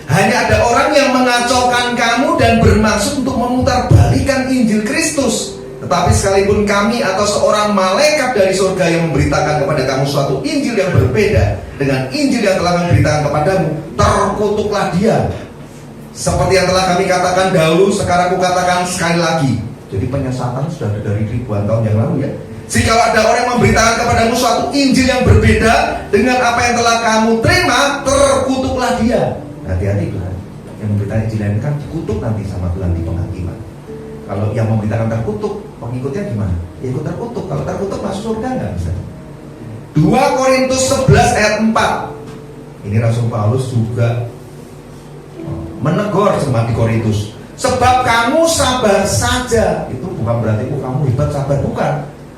Hanya ada orang yang mengacaukan kamu dan bermaksud untuk memutarbalikan Injil Kristus. Tetapi sekalipun kami atau seorang malaikat dari surga yang memberitakan kepada kamu suatu Injil yang berbeda dengan Injil yang telah memberitakan kepadamu, terkutuklah dia. Seperti yang telah kami katakan dahulu, sekarang aku katakan sekali lagi. Jadi penyesatan sudah dari ribuan tahun yang lalu ya. Jika ada orang yang memberitakan kepadamu suatu Injil yang berbeda dengan apa yang telah kamu terima, terkutuklah dia. Hati-hati Tuhan. Yang memberitakan Injil lain kan dikutuk nanti sama Tuhan di penghakiman. Kalau yang memberitakan terkutuk, pengikutnya gimana? Ya ikut terkutuk. Kalau terkutuk masuk surga nggak bisa. 2 Korintus 11 ayat 4. Ini Rasul Paulus juga menegur jemaat di Korintus. Sebab kamu sabar saja. Itu bukan berarti kamu hebat sabar, bukan.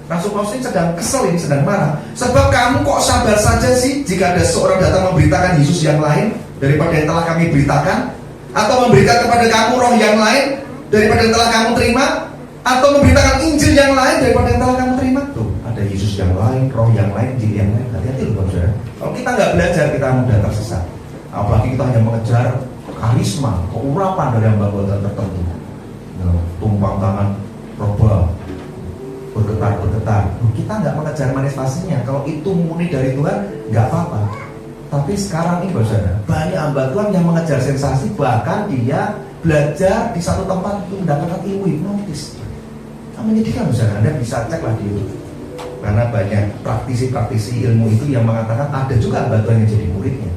Rasul Paulus ini sedang kesel, ini sedang marah. Sebab kamu kok sabar saja sih jika ada seorang datang memberitakan Yesus yang lain daripada yang telah kami beritakan, atau memberikan kepada kamu roh yang lain daripada yang telah kamu terima, atau memberitakan Injil yang lain daripada yang telah kamu terima. Tuh, ada Yesus yang lain, roh yang lain, Injil yang lain. Hati-hati loh saudara. Kalau kita nggak belajar, kita mudah tersesat. Apalagi kita hanya mengejar karisma, keurapan dari hamba-hamba tertentu. Tumpang tangan, roba, bergetar. Kita nggak mengejar manifestasinya. Kalau itu murni dari Tuhan, nggak apa-apa. Tapi sekarang ini saudara, banyak hamba Tuhan yang mengejar sensasi, bahkan dia belajar di satu tempat itu mendapatkan ilmu hipnotis. Menyedihkan saudara, Anda bisa cek lah di YouTube. Karena banyak praktisi-praktisi ilmu itu yang mengatakan ada juga hamba Tuhan yang jadi muridnya.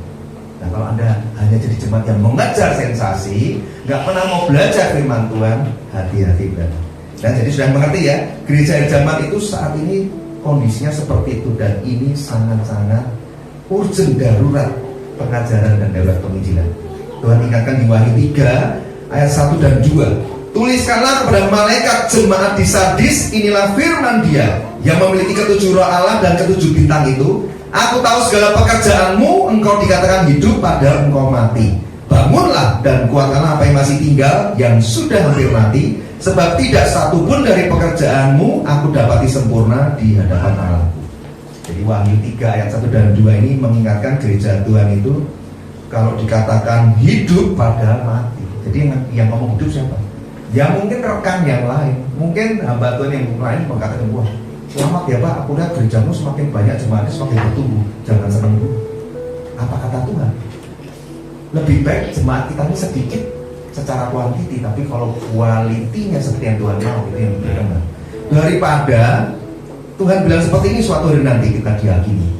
Nah kalau Anda hanya jadi jemaat yang mengejar sensasi, nggak pernah mau belajar firman Tuhan, hati-hati benar. Dan jadi sudah mengerti ya, gereja zaman itu saat ini kondisinya seperti itu. Dan ini sangat-sangat urgent, darurat pengajaran dan darurat penginjilan. Tuhan ingatkan di Wahyu 3 ayat 1 dan 2. Tuliskanlah kepada malaikat jemaat di Sardis, inilah firman Dia yang memiliki ketujuh roh Allah dan ketujuh bintang itu. Aku tahu segala pekerjaanmu, engkau dikatakan hidup padahal engkau mati. Bangunlah dan kuatkanlah apa yang masih tinggal, yang sudah hampir mati. Sebab tidak satu pun dari pekerjaanmu aku dapati sempurna di hadapan Allahku. Jadi Wahyu 3 ayat 1 dan 2 ini mengingatkan gereja Tuhan itu kalau dikatakan hidup padahal mati. Jadi yang ngomong hidup siapa? Ya mungkin rekan yang lain, mungkin hamba Tuhan yang lain mengatakan, wah selamat ya Pak, aku lihat gerejamu semakin banyak jemaatnya semakin bertumbuh. Jangan senang dulu. Apa kata Tuhan? Lebih baik jemaat kita ini sedikit secara kuantiti, tapi kalau kualitinya seperti yang Tuhan mau, itu yang berkembang. Daripada Tuhan bilang seperti ini, suatu hari nanti kita dihakimi.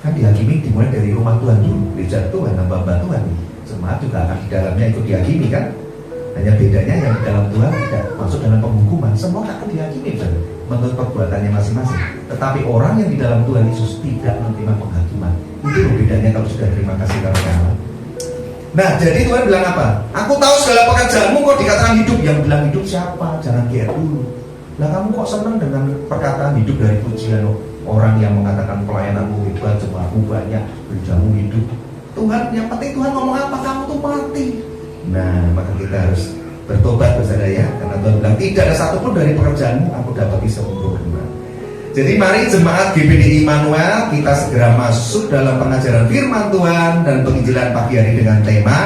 Kan dihakimi dimulai dari rumah Tuhan dulu, gereja Tuhan, hamba-hamba Tuhan. Jemaat juga akan di dalamnya ikut dihakimi kan. Hanya bedanya yang di dalam Tuhan tidak masuk dalam penghukuman. Semua akan dihakimi kan, menurut perbuatannya masing-masing. Tetapi orang yang di dalam Tuhan Yesus tidak menerima penghakiman. Itu bedanya kalau sudah terima kasih kawan-kawan. Nah, jadi Tuhan bilang apa? Aku tahu segala pekerjaanmu kok dikatakan hidup. Yang bilang hidup siapa? Jangan GR dulu. Lah kamu kok senang dengan perkataan hidup dari pujian orang yang mengatakan pelayananmu hebat, jemaatmu banyak, gerejamu hidup. Tuhan, yang penting Tuhan ngomong apa? Kamu tuh mati. Nah, maka kita harus bertobat saudara ya, karena Tuhan bilang tidak ada satupun dari pekerjaanmu aku dapati sempurna. Jadi mari jemaat GBDI Immanuel kita segera masuk dalam pengajaran firman Tuhan dan penginjilan pagi hari dengan tema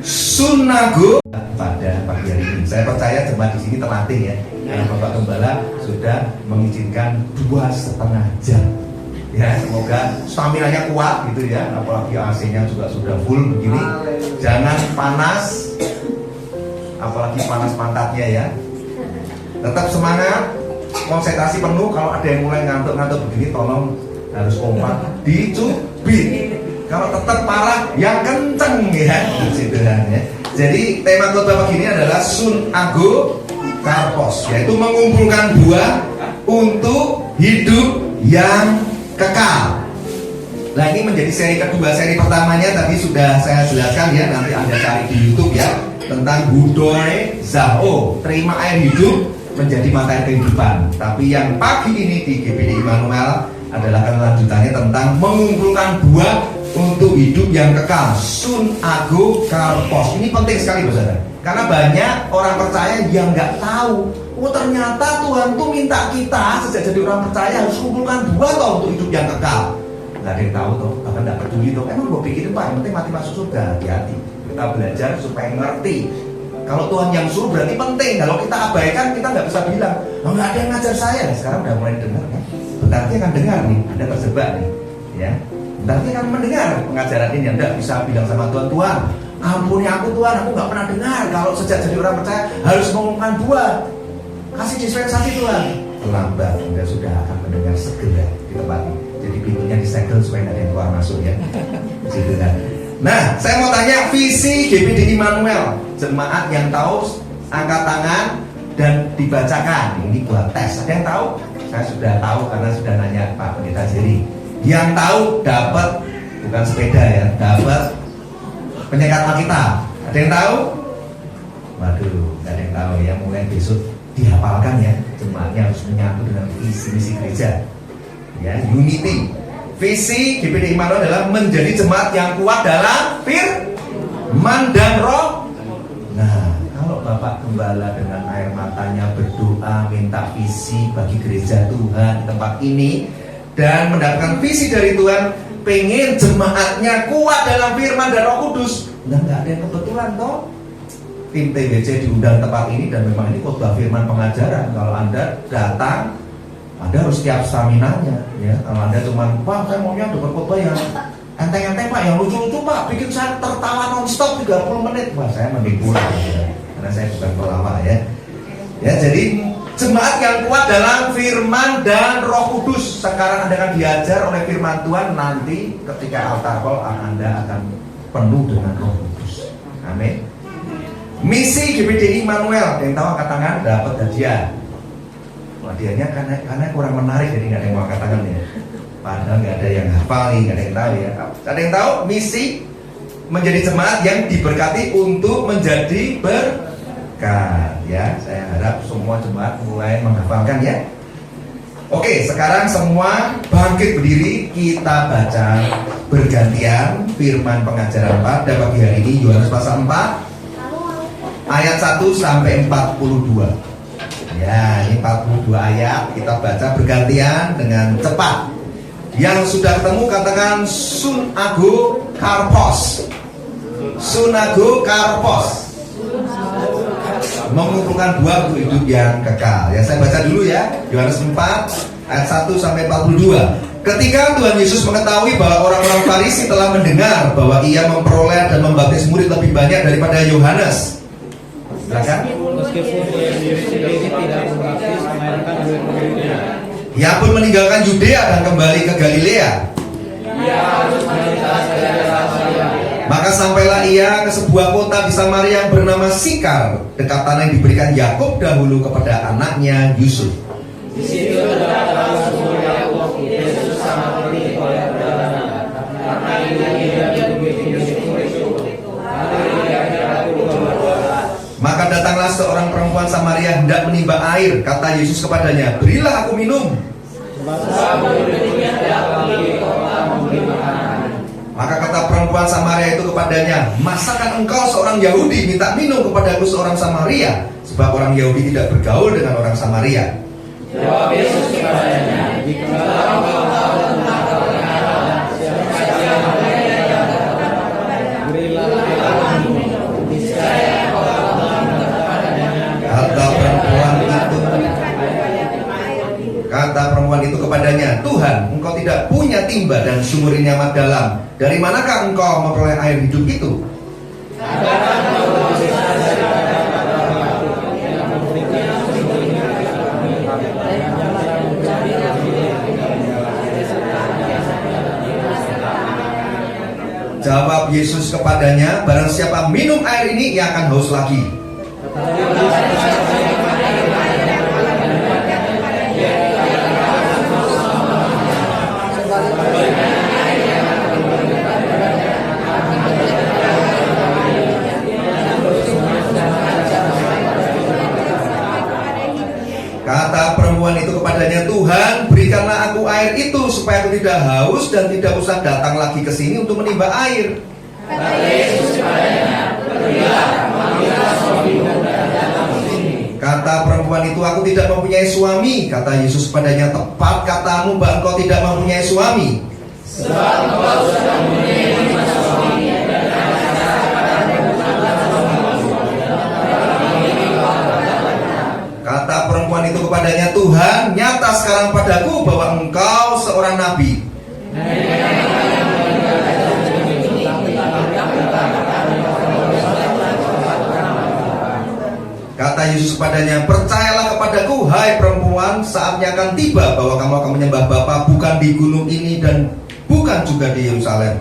Sunago pada pagi hari ini. Saya percaya jemaat di sini terlatih ya, karena Bapak Gembala sudah mengizinkan 2,5 jam. Ya, semoga stamina-nya kuat gitu ya, apalagi AC-nya juga sudah full begini. Jangan panas, apalagi panas pantatnya ya. Tetap semangat, konsentrasi penuh. Kalau ada yang mulai ngantuk-ngantuk begini, tolong harus kompak, dicubit. Kalau tetap parah, yang kenceng ya, ya. Jadi tema khotbah pagi ini adalah Sunago Karpos, yaitu mengumpulkan buah untuk hidup yang kekal. Nah, ini menjadi seri kedua. Seri pertamanya tadi sudah saya jelaskan ya, nanti Anda cari di YouTube ya, tentang Budoe Zao, terima air hidup menjadi mata air kehidupan. Tapi yang pagi ini di GBDI Immanuel adalah kelanjutannya tentang mengumpulkan buah untuk hidup yang kekal, Sunago Karpos. Ini penting sekali saudara, karena banyak orang percaya yang nggak tahu. Oh ternyata Tuhan tuh minta kita sejak jadi orang percaya harus kumpulkan buah toh untuk hidup yang kekal. Nggak ada yang tahu toh, bahkan nggak peduli toh. Emang gue pikirin Pak, yang penting mati masuk surga. Hati-hati, kita belajar supaya ngerti. Kalau Tuhan yang suruh berarti penting. Kalau kita abaikan, kita nggak bisa bilang, oh, nggak ada yang ngajar saya. Nah, sekarang udah mulai dengar kan? Bentarnya akan dengar nih, Anda terjebak nih, ya. Bentarnya akan mendengar pengajaran ini. Anda bisa bilang sama Tuhan, Tuhan, ampuni aku Tuhan, aku nggak pernah dengar. Kalau sejak jadi orang percaya harus mengumumkan buah. Kasih dispensasi Tuhan. Terlambat, Anda sudah akan mendengar segera di tempat ini. Jadi pintunya disegel supaya nggak ada yang keluar masuk ya. Gitu kan. Nah, saya mau tanya visi GBDI Immanuel. Jemaat yang tahu angkat tangan dan dibacakan. Ini buat tes. Ada yang tahu? Saya sudah tahu karena sudah nanya Pak Pendeta Jerry. Yang tahu dapat, bukan sepeda ya, dapat penyekat Alkitab. Ada yang tahu? Waduh, nggak ada yang tahu ya. Mulai besok dihafalkan ya, jemaatnya harus menyatu dengan visi misi gereja ya, unity. Visi GBDI Immanuel adalah menjadi jemaat yang kuat dalam firman dan roh. Nah, kalau Bapak Gembala dengan air matanya berdoa minta visi bagi gereja Tuhan di tempat ini dan mendapatkan visi dari Tuhan, pengen jemaatnya kuat dalam firman dan roh kudus, nggak ada yang kebetulan toh. Tim TBC diundang tempat ini dan memang ini khotbah firman pengajaran. Kalau Anda datang, Anda harus siap stamina-nya ya. Kalau Anda cuma, Pak saya maunya dengar khotbah yang enteng-enteng Pak, yang lucu-lucu Pak, bikin saya tertawa non-stop 30 menit. Wah, saya mending pulang ya. Karena saya bukan pelawak ya. Ya, jadi jemaat yang kuat dalam firman dan roh kudus. Sekarang Anda akan diajar oleh firman Tuhan, nanti ketika altar call Anda akan penuh dengan roh kudus. Amin. Misi GBDI Immanuel, yang tahu angkat tangan dapat hadiah. Hadiahnya karena kurang menarik jadi nggak ada yang mau angkat tangan ya. Padahal nggak ada yang hafal nih, nggak ada yang tahu ya. Ada yang tahu misi menjadi jemaat yang diberkati untuk menjadi berkat ya. Saya harap semua jemaat mulai menghafalkan ya. Oke, sekarang semua bangkit berdiri, kita baca bergantian firman pengajaran pada pagi hari ini, Yohanes pasal 4 ayat 1 sampai 42. Ya, ini 42 ayat kita baca bergantian dengan cepat. Yang sudah ketemu katakan Sunago Karpos. Sunago Karpos. Mengumpulkan buah untuk hidup yang kekal. Ya, saya baca dulu ya. Yohanes 4 ayat 1 sampai 42. Ketika Tuhan Yesus mengetahui bahwa orang-orang Farisi telah mendengar bahwa ia memperoleh dan membaptis murid lebih banyak daripada Yohanes. Silakan. Meskipun ia sendiri tidak membaptis, melainkan murid-muridnya. Ia pun meninggalkan Yudea dan kembali ke Galilea. Maka sampailah ia ke sebuah kota di Samaria yang bernama Sikar, dekat tanah yang diberikan Yakub dahulu kepada anaknya Yusuf. Di situ terdapat sumur Yakub. Yesus sangat tertipu oleh perjalanan, karena ia begitu syukur. Maka datanglah seorang perempuan Samaria hendak menimba air. Kata Yesus kepadanya, berilah aku minum. Maka kata perempuan Samaria itu kepadanya, masakan engkau seorang Yahudi minta minum kepadaku seorang Samaria? Sebab orang Yahudi tidak bergaul dengan orang Samaria. Jawab Yesus kepadanya, "Jikalau engkau tahu tentang kebenaran, berilah aku minum. Niscaya engkau akan mendapatkannya." Kata perempuan itu kepadanya, Tuhan, engkau tidak punya timba dan sumur ini amat dalam. Dari manakah engkau memperoleh air hidup itu? Jawab Yesus kepadanya, barang siapa minum air ini, ia akan haus lagi. Kata perempuan itu kepadanya, Tuhan, berikanlah aku air itu supaya aku tidak haus dan tidak usah datang lagi ke sini untuk menimba air. Kata Yesus kepadanya, "Pergilah, panggillah suamimu dan datang ke sini." Kata perempuan itu, aku tidak mempunyai suami. Kata Yesus kepadanya, tepat katamu bahwa engkau tidak mempunyai suami. Sebab engkau sudah mempunyai 5 suami dan Kata perempuan itu kepadanya, Tuhan, nyata sekarang padaku bahwa engkau seorang nabi. Kata Yesus kepadanya, percayalah kepadaku, hai perempuan, saatnya akan tiba bahwa kamu akan menyembah Bapa bukan di gunung ini dan bukan juga di Yerusalem.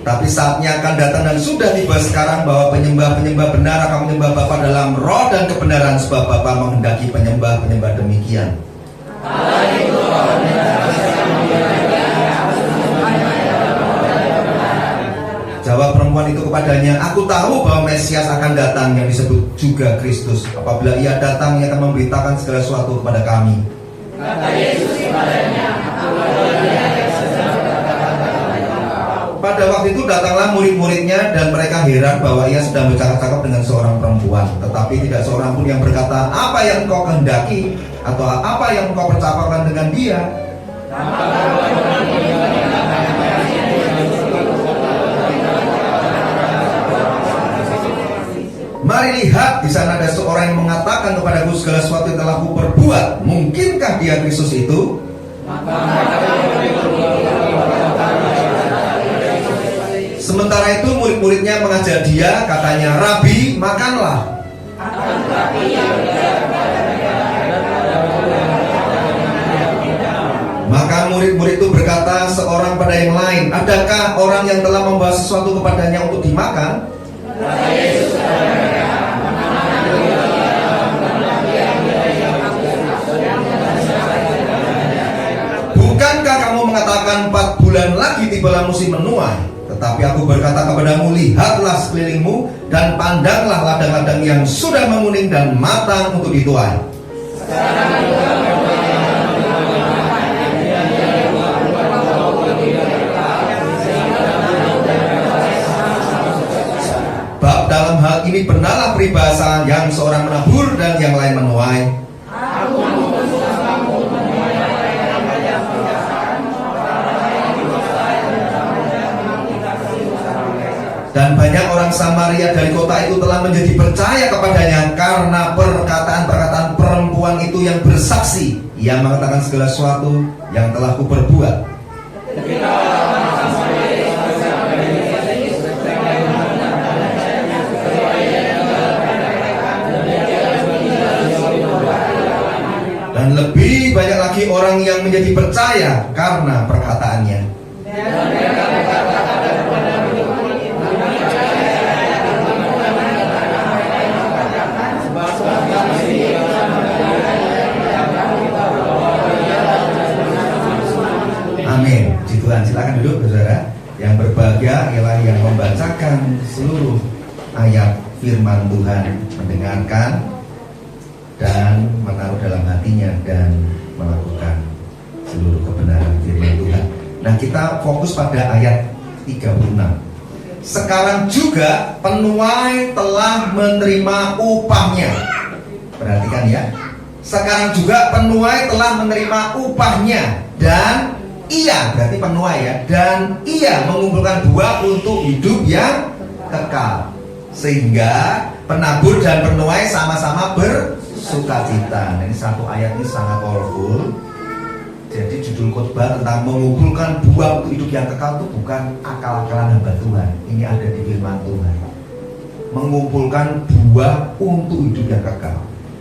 Tapi saatnya akan datang dan sudah tiba sekarang bahwa penyembah-penyembah benar akan menyembah Bapa dalam roh dan kebenaran, sebab Bapa menghendaki penyembah-penyembah demikian. Jawab perempuan itu kepadanya, aku tahu bahwa Mesias akan datang yang disebut juga Kristus. Apabila ia datang, ia akan memberitakan segala sesuatu kepada kami. Kata Yesus kepadanya, pada waktu itu datanglah murid-muridnya dan mereka heran bahwa ia sedang bercakap-cakap dengan seorang perempuan. Tetapi tidak seorang pun yang berkata, apa yang engkau kehendaki atau apa yang engkau percakapan dengan dia. Mari lihat, di sana ada seorang yang mengatakan kepadaku segala sesuatu yang telah kuperbuat. Mungkinkah dia Kristus itu? Sementara itu murid-muridnya mengajak dia, katanya, Rabi, makanlah. Maka murid-murid itu berkata seorang pada yang lain, adakah orang yang telah membawa sesuatu kepadanya untuk dimakan? Bukankah kamu mengatakan 4 bulan lagi tibalah musim menuai? Tetapi aku berkata kepadamu, lihatlah sekelilingmu dan pandanglah ladang-ladang yang sudah menguning dan matang untuk dituai. Bab dalam hal ini benarlah peribahasa yang seorang menabur dan yang lain menuai. Dan banyak orang Samaria dari kota itu telah menjadi percaya kepadanya karena perkataan-perkataan perempuan itu yang bersaksi. Ia mengatakan segala sesuatu yang telah kuperbuat. Dan lebih banyak lagi orang yang menjadi percaya karena perkataannya. Amin. Puji Tuhan. Silakan duduk saudara. Yang berbahagia ialah yang membacakan seluruh ayat firman Tuhan, mendengarkan dan menaruh dalam hatinya dan melakukan seluruh kebenaran firman Tuhan. Nah, kita fokus pada ayat 36. Sekarang juga penuai telah menerima upahnya. Perhatikan ya. Sekarang juga penuai telah menerima upahnya, dan ia, berarti penuai ya, dan ia mengumpulkan buah untuk hidup yang kekal, sehingga penabur dan penuai sama-sama bersukacita. Nah, ini satu ayat ini sangat powerful. Jadi judul khotbah tentang mengumpulkan buah untuk hidup yang kekal itu bukan akal-akalan hamba Tuhan. Ini ada di firman Tuhan. Mengumpulkan buah untuk hidup yang kekal.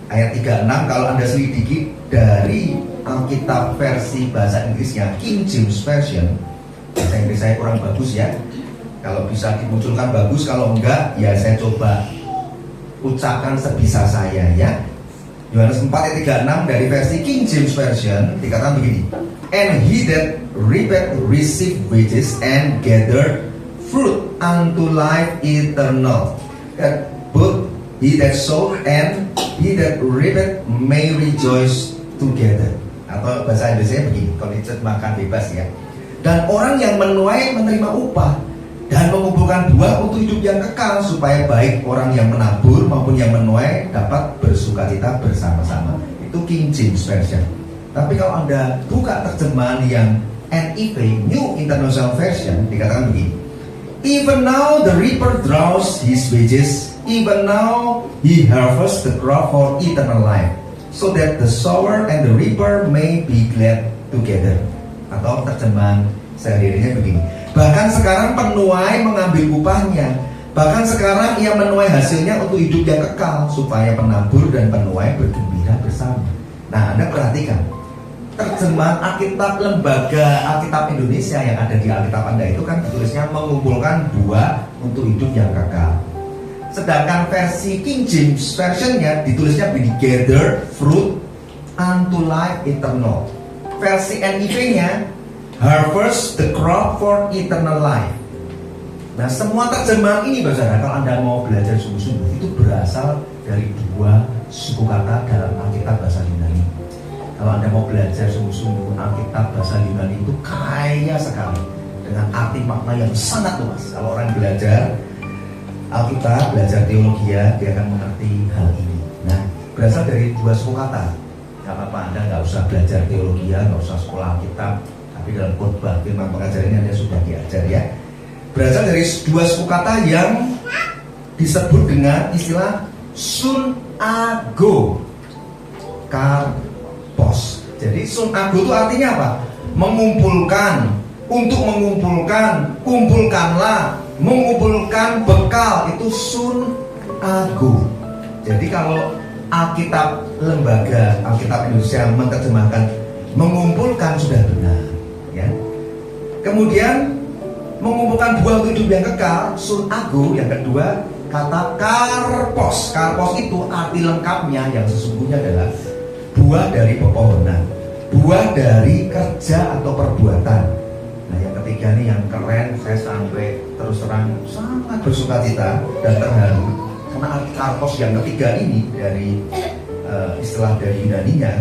Ayat 36 kalau Anda selidiki dari Alkitab versi bahasa Inggrisnya, King James Version. Bahasa Inggris saya kurang bagus ya. Kalau bisa dimunculkan bagus, kalau enggak ya saya coba ucapkan sebisa saya ya. Yohanes 4 ayat 36 dari versi King James Version dikatakan begini. And he that reapeth receive wages and gather fruit unto life eternal. That both he that sowed and he that reapeth may rejoice together. Atau bahasa Indonesia begini, kalau diterjemahkan bebas ya. Dan orang yang menuai menerima upah dan mengumpulkan buah untuk hidup yang kekal, supaya baik orang yang menabur maupun yang menuai dapat bersukacita bersama-sama. Itu King James Version. Tapi kalau Anda buka terjemahan yang NIV, New International Version, dikatakan begini. Even now the reaper draws his wages, even now he harvests the crop for eternal life, so that the sower and the reaper may be glad together. Atau terjemahan sehari-harinya begini. Bahkan sekarang penuai mengambil upahnya. Bahkan sekarang ia menuai hasilnya untuk hidup yang kekal, supaya penabur dan penuai bergembira bersama. Nah, Anda perhatikan terjemahan Alkitab Lembaga Alkitab Indonesia yang ada di Alkitab Anda itu kan ditulisnya mengumpulkan buah untuk hidup yang kekal. Sedangkan versi King James Version-nya ditulisnya begini, gather fruit unto life eternal. Versi NIV-nya harvest the crop for eternal life. Nah, semua terjemahan ini saudara, kalau Anda mau belajar sungguh-sungguh, itu berasal dari dua suku kata dalam Alkitab bahasa Yunani. Kalau Anda mau belajar sungguh-sungguh, Alkitab bahasa Yunani itu kaya sekali dengan arti makna yang sangat luas. Kalau orang belajar Alkitab, belajar teologi, dia akan mengerti hal ini. Nah, berasal dari dua suku kata. Gak apa-apa, Anda nggak usah belajar teologi, nggak usah sekolah Alkitab, tapi dalam khotbah firman pengajaran ini Anda sudah diajar ya. Berasal dari dua suku kata yang disebut dengan istilah sunago karpos. Jadi sunago itu artinya apa? Mengumpulkan, untuk mengumpulkan, kumpulkanlah, mengumpulkan bekal, itu sunago. Jadi kalau Alkitab Lembaga Alkitab Indonesia menerjemahkan mengumpulkan sudah benar ya. Kemudian mengumpulkan buah untuk hidup yang kekal, sunago. Yang kedua kata karpos. Karpos itu arti lengkapnya yang sesungguhnya adalah buah dari pepohonan, buah dari kerja atau perbuatan. Nah, yang ketiga ini yang keren, saya sampai terus terang sangat bersukacita dan terharu karena arti karpos yang ketiga ini dari istilah dari Yunaninya,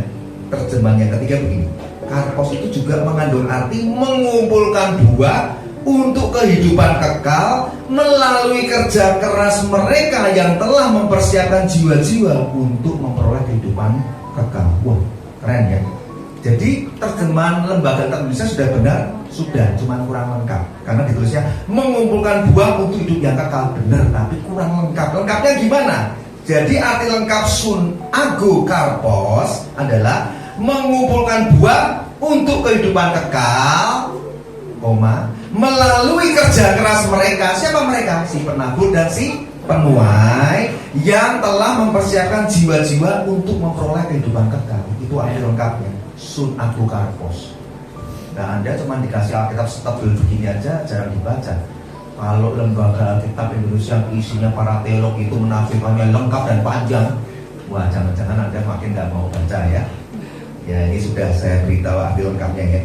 terjemahan yang ketiga begini. Karpos itu juga mengandung arti mengumpulkan buah untuk kehidupan kekal melalui kerja keras mereka yang telah mempersiapkan jiwa-jiwa untuk memperoleh kehidupan kekal. Wah, keren ya. Jadi terjemahan Lembaga Indonesia sudah benar, sudah, cuman kurang lengkap. Karena ditulisnya mengumpulkan buah untuk hidup yang kekal, benar, tapi kurang lengkap. Lengkapnya gimana? Jadi arti lengkap sunago karpos adalah mengumpulkan buah untuk kehidupan kekal, melalui kerja keras mereka. Siapa mereka? Si penabur dan si penuai yang telah mempersiapkan jiwa-jiwa untuk memperoleh kehidupan kekal. Itu arti lengkapnya, sun apokarpos. Nah, Anda cuma dikasih Alkitab setebel begini aja, jarang dibaca. Kalau lembaga Alkitab Indonesia isinya para teolog itu menafsirkannya lengkap dan panjang, wah jangan-jangan Anda makin nggak mau baca ya. Ya ini sudah saya beritahu arti lengkapnya ya.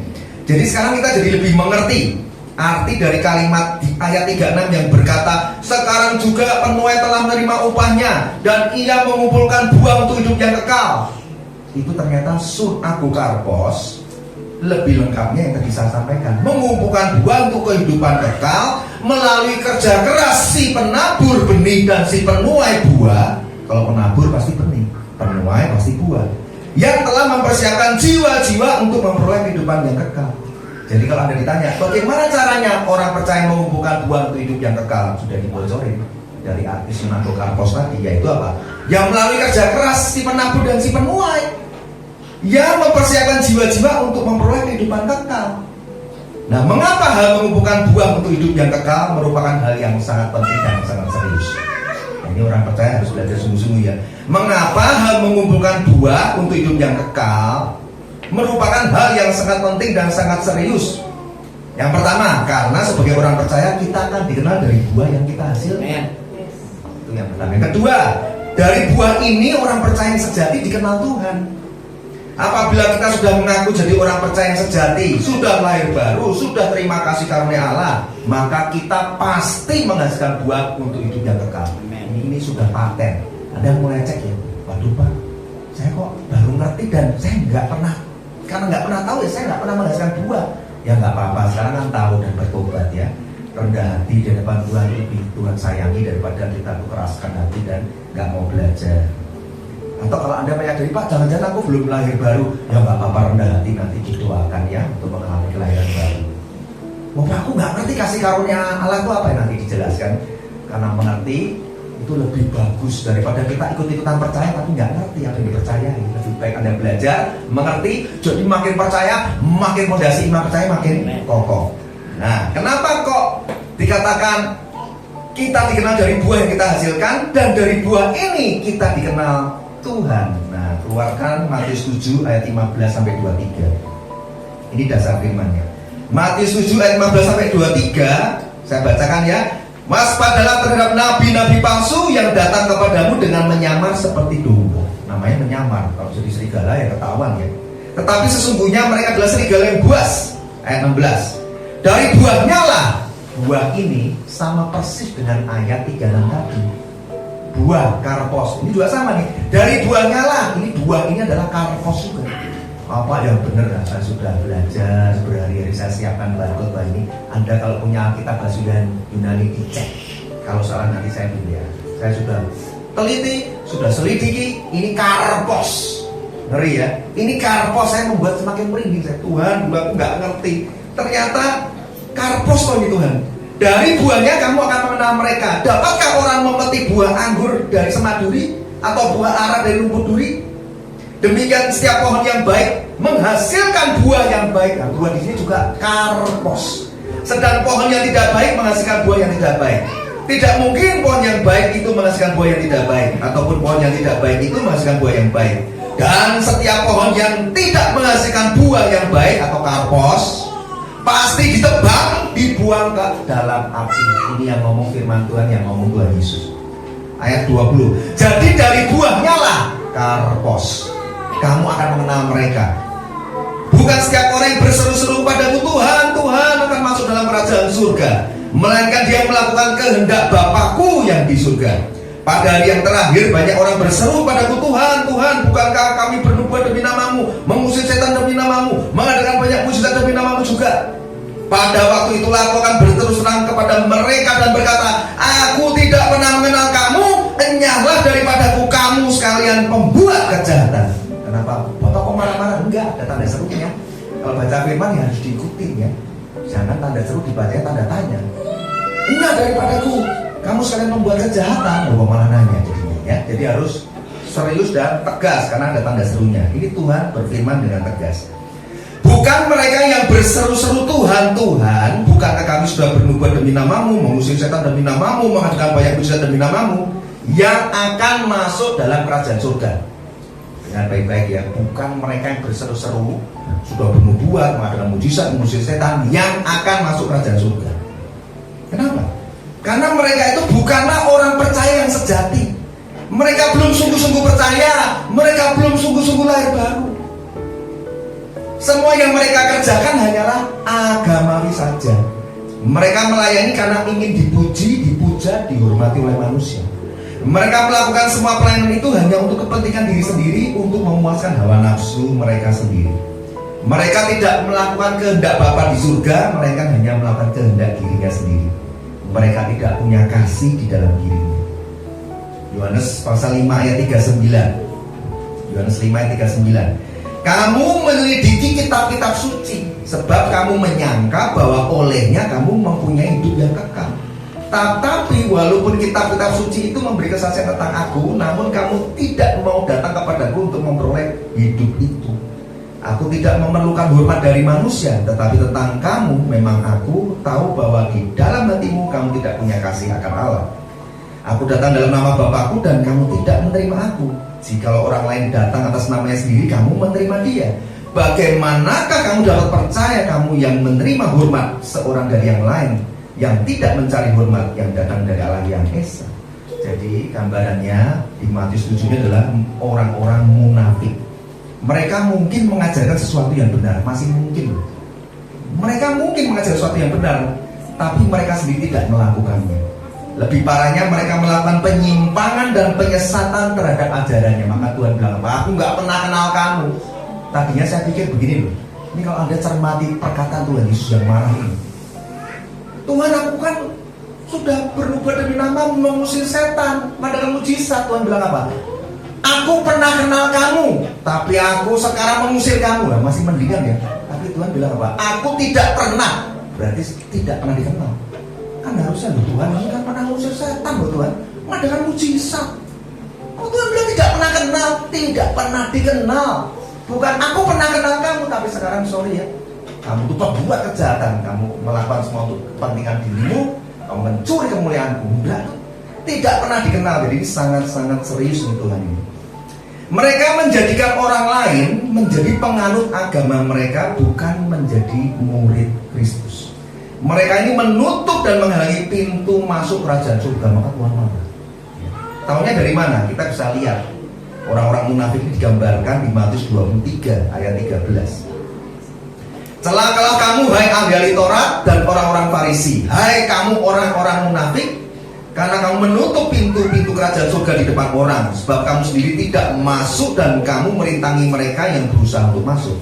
Jadi sekarang kita jadi lebih mengerti arti dari kalimat di ayat 36 yang berkata, sekarang juga penuai telah menerima upahnya dan ia mengumpulkan buah untuk hidup yang kekal. Itu ternyata sun apokarpos. Lebih lengkapnya yang tadi saya sampaikan, mengumpulkan buah untuk kehidupan kekal melalui kerja keras si penabur benih dan si penuai buah. Kalau penabur pasti benih, penuai pasti buah, yang telah mempersiapkan jiwa-jiwa untuk memperoleh kehidupan yang kekal. Jadi kalau Anda ditanya, bagaimana caranya orang percaya mengumpulkan buah untuk hidup yang kekal, sudah dibocorin dari arti sun apokarpos tadi, yaitu apa? Yang melalui kerja keras si penabur dan si penuai, yang mempersiapkan jiwa-jiwa untuk memperoleh kehidupan kekal. Nah, mengapa hal mengumpulkan buah untuk hidup yang kekal merupakan hal yang sangat penting dan sangat serius? Nah, ini orang percaya harus belajar sungguh-sungguh ya. Mengapa hal mengumpulkan buah untuk hidup yang kekal merupakan hal yang sangat penting dan sangat serius? Yang pertama, karena sebagai orang percaya kita akan dikenal dari buah yang kita hasilkan. Itu yang pertama. Yang kedua, dari buah ini orang percaya yang sejati dikenal Tuhan. Apabila kita sudah mengaku jadi orang percaya yang sejati, sudah lahir baru, sudah terima kasih karunia Allah, maka kita pasti menghasilkan buah untuk hidup yang kekal. Ini sudah paten. Ada yang mulai cek ya, waduh Pak, saya kok baru ngerti dan saya nggak pernah, karena nggak pernah tahu ya, saya nggak pernah menghasilkan buah. Ya nggak apa-apa, sekarang kan tahu dan bertobat ya. Rendah hati di depan Tuhan lebih Tuhan sayangi daripada kita keraskan hati dan nggak mau belajar. Atau kalau Anda menyadari, Pak, jangan-jangan aku belum lahir baru, ya nggak apa-apa, rendah hati, nanti didoakan ya untuk mengalami kelahiran baru. Wah, aku nggak ngerti kasih karunia Allah itu apa ya, nanti dijelaskan. Karena mengerti itu lebih bagus daripada kita ikut-ikutan percaya tapi nggak ngerti apa yang dipercayai. Lebih baik Anda belajar, mengerti, jadi makin percaya, makin fondasi iman percaya makin kokoh. Nah, kenapa kok dikatakan kita dikenal dari buah yang kita hasilkan, dan dari buah ini kita dikenal Tuhan? Nah, keluarkan Matius 7 ayat 15 sampai 23. Ini dasar firman-Nya. Matius 7 ayat 15 sampai 23, saya bacakan ya. Waspadalah terhadap nabi-nabi palsu yang datang kepadamu dengan menyamar seperti domba. Namanya menyamar, kalau jadi serigala ya ketahuan ya. Tetapi sesungguhnya mereka adalah serigala yang buas. Ayat 16. Dari buahnya lah, buah ini sama persis dengan ayat 36 tadi. Buah karpos, ini juga sama nih. Dari buahnya lah, ini buah ini adalah karpos juga. Apa yang benar? Saya sudah belajar berhari-hari, saya siapkan barcode ini. Anda kalau punya Alkitab bahasa Yunani dicek. Kalau salah nanti saya bilang ya. Saya sudah teliti, sudah selidiki. Ini karpos, ngeri ya. Ini karpos, saya membuat semakin merinding. Saya Tuhan, aku nggak ngerti. Ternyata karpos loh ini Tuhan. Dari buahnya kamu akan mengenal mereka. Dapatkah orang memetik buah anggur dari semaduri atau buah ara dari rumput duri? Demikian setiap pohon yang baik menghasilkan buah yang baik. Nah, buah di sini juga karpos. Sedang pohon yang tidak baik menghasilkan buah yang tidak baik. Tidak mungkin pohon yang baik itu menghasilkan buah yang tidak baik, ataupun pohon yang tidak baik itu menghasilkan buah yang baik. Dan setiap pohon yang tidak menghasilkan buah yang baik atau karpos pasti ditebang, dibuang ke dalam api. Ini yang ngomong firman Tuhan, yang ngomong Tuhan Yesus. Ayat 20. Jadi dari buahnya lah karpos kamu akan mengenal mereka. Bukan setiap orang yang berseru-seru padaku Tuhan, Tuhan akan masuk dalam kerajaan surga, melainkan dia melakukan kehendak Bapakku yang di surga. Pada hari yang terakhir banyak orang berseru padaku Tuhan, Tuhan, bukankah kami bernubuat demi namamu, mengusir setan demi namamu, mengadakan banyak mujizat demi namamu juga? Pada waktu itulah aku akan berterus terang kepada mereka dan berkata, aku tidak pernah mengenal kamu, enyahlah daripadaku kamu sekalian pembuat kejahatan. Kenapa? Bapak kok marah-marah? Enggak, ada tanda serunya. Kalau baca firman ya harus diikutin ya. Jangan tanda seru dibacanya tanda tanya. Enyah daripadaku kamu sekalian membuat kejahatan. Bapak malah nanya jadinya ya. Jadi harus serius dan tegas karena ada tanda serunya. Ini Tuhan berfirman dengan tegas. Bukan mereka yang berseru-seru Tuhan, Tuhan, bukankah kami sudah bernubuat demi namamu, mengusir setan demi namamu, mengadakan banyak mujizat demi namamu? yang akan masuk dalam kerajaan surga. Dengan baik-baik ya, bukan mereka yang berseru-seru sudah bernubuat mengadakan mujizat mengusir setan yang akan masuk kerajaan surga. Kenapa? Karena mereka itu bukanlah orang percaya yang sejati. Mereka belum sungguh-sungguh percaya, mereka belum sungguh-sungguh lahir baru. Semua yang mereka kerjakan hanyalah agamawi saja. Mereka melayani karena ingin dipuji, dipuja, dihormati oleh manusia. Mereka melakukan semua pelayanan itu hanya untuk kepentingan diri sendiri, untuk memuaskan hawa nafsu mereka sendiri. Mereka tidak melakukan kehendak Bapa di surga, mereka hanya melakukan kehendak dirinya sendiri. Mereka tidak punya kasih di dalam dirinya. Yohanes pasal 5 ayat 39. Yohanes 5 ayat 39. Kamu menyelidiki kitab-kitab suci, sebab kamu menyangka bahwa olehnya kamu mempunyai hidup yang kekal. Tetapi walaupun kitab-kitab suci itu memberi kesaksian tentang aku, namun kamu tidak mau datang kepadaku untuk memperoleh hidup itu. Aku tidak memerlukan hormat dari manusia, tetapi tentang kamu memang aku tahu bahwa di dalam hatimu kamu tidak punya kasih akan Allah. Aku datang dalam nama Bapakku dan kamu tidak menerima aku. Jikalau orang lain datang atas namanya sendiri, kamu menerima dia. Bagaimanakah kamu dapat percaya kamu yang menerima hormat seorang dari yang lain, yang tidak mencari hormat yang datang dari Allah yang esa? Jadi gambarannya di Matius 7 ini adalah orang-orang munafik. Mereka mungkin mengajarkan sesuatu yang benar, masih mungkin. Mereka mungkin mengajarkan sesuatu yang benar, tapi mereka sendiri tidak melakukannya. Lebih parahnya mereka melakukan penyimpangan dan penyesatan terhadap ajarannya. Maka Tuhan bilang apa? Aku nggak pernah kenal kamu. Tadinya saya pikir begini loh. Ini kalau Anda cermati perkataan Tuhan Yesus yang marah ini. Tuhan, aku kan sudah berubah demi nama mengusir setan, mengadakan mujizat. Tuhan bilang apa? Aku pernah kenal kamu, tapi aku sekarang mengusir kamu. Nah, masih mendingan ya. Tapi Tuhan bilang apa? Aku tidak pernah. Berarti tidak pernah dikenal. Kan harusnya loh, Tuhan ini kan pernah mengusir setan loh Tuhan, mengadakan mujizat. Oh, Tuhan bilang tidak pernah kenal, tidak pernah dikenal. Bukan aku pernah kenal kamu, tapi sekarang sorry ya, kamu tuh pembuat kejahatan, kamu melakukan semua untuk kepentingan dirimu, kamu mencuri kemuliaanku. Enggak, tidak pernah dikenal. Jadi ini sangat-sangat serius nih Tuhan ini. Mereka menjadikan orang lain menjadi penganut agama mereka, bukan menjadi murid Kristus. Mereka ini menutup dan menghalangi pintu masuk kerajaan surga. Maka Tuhan marah. Tahunya dari mana? Kita bisa lihat orang-orang munafik ini digambarkan di Matius 23 ayat 13. Celakalah kamu hai ahli Taurat dan orang-orang Farisi, hai kamu orang-orang munafik, karena kamu menutup pintu-pintu kerajaan surga di depan orang, sebab kamu sendiri tidak masuk dan kamu merintangi mereka yang berusaha untuk masuk.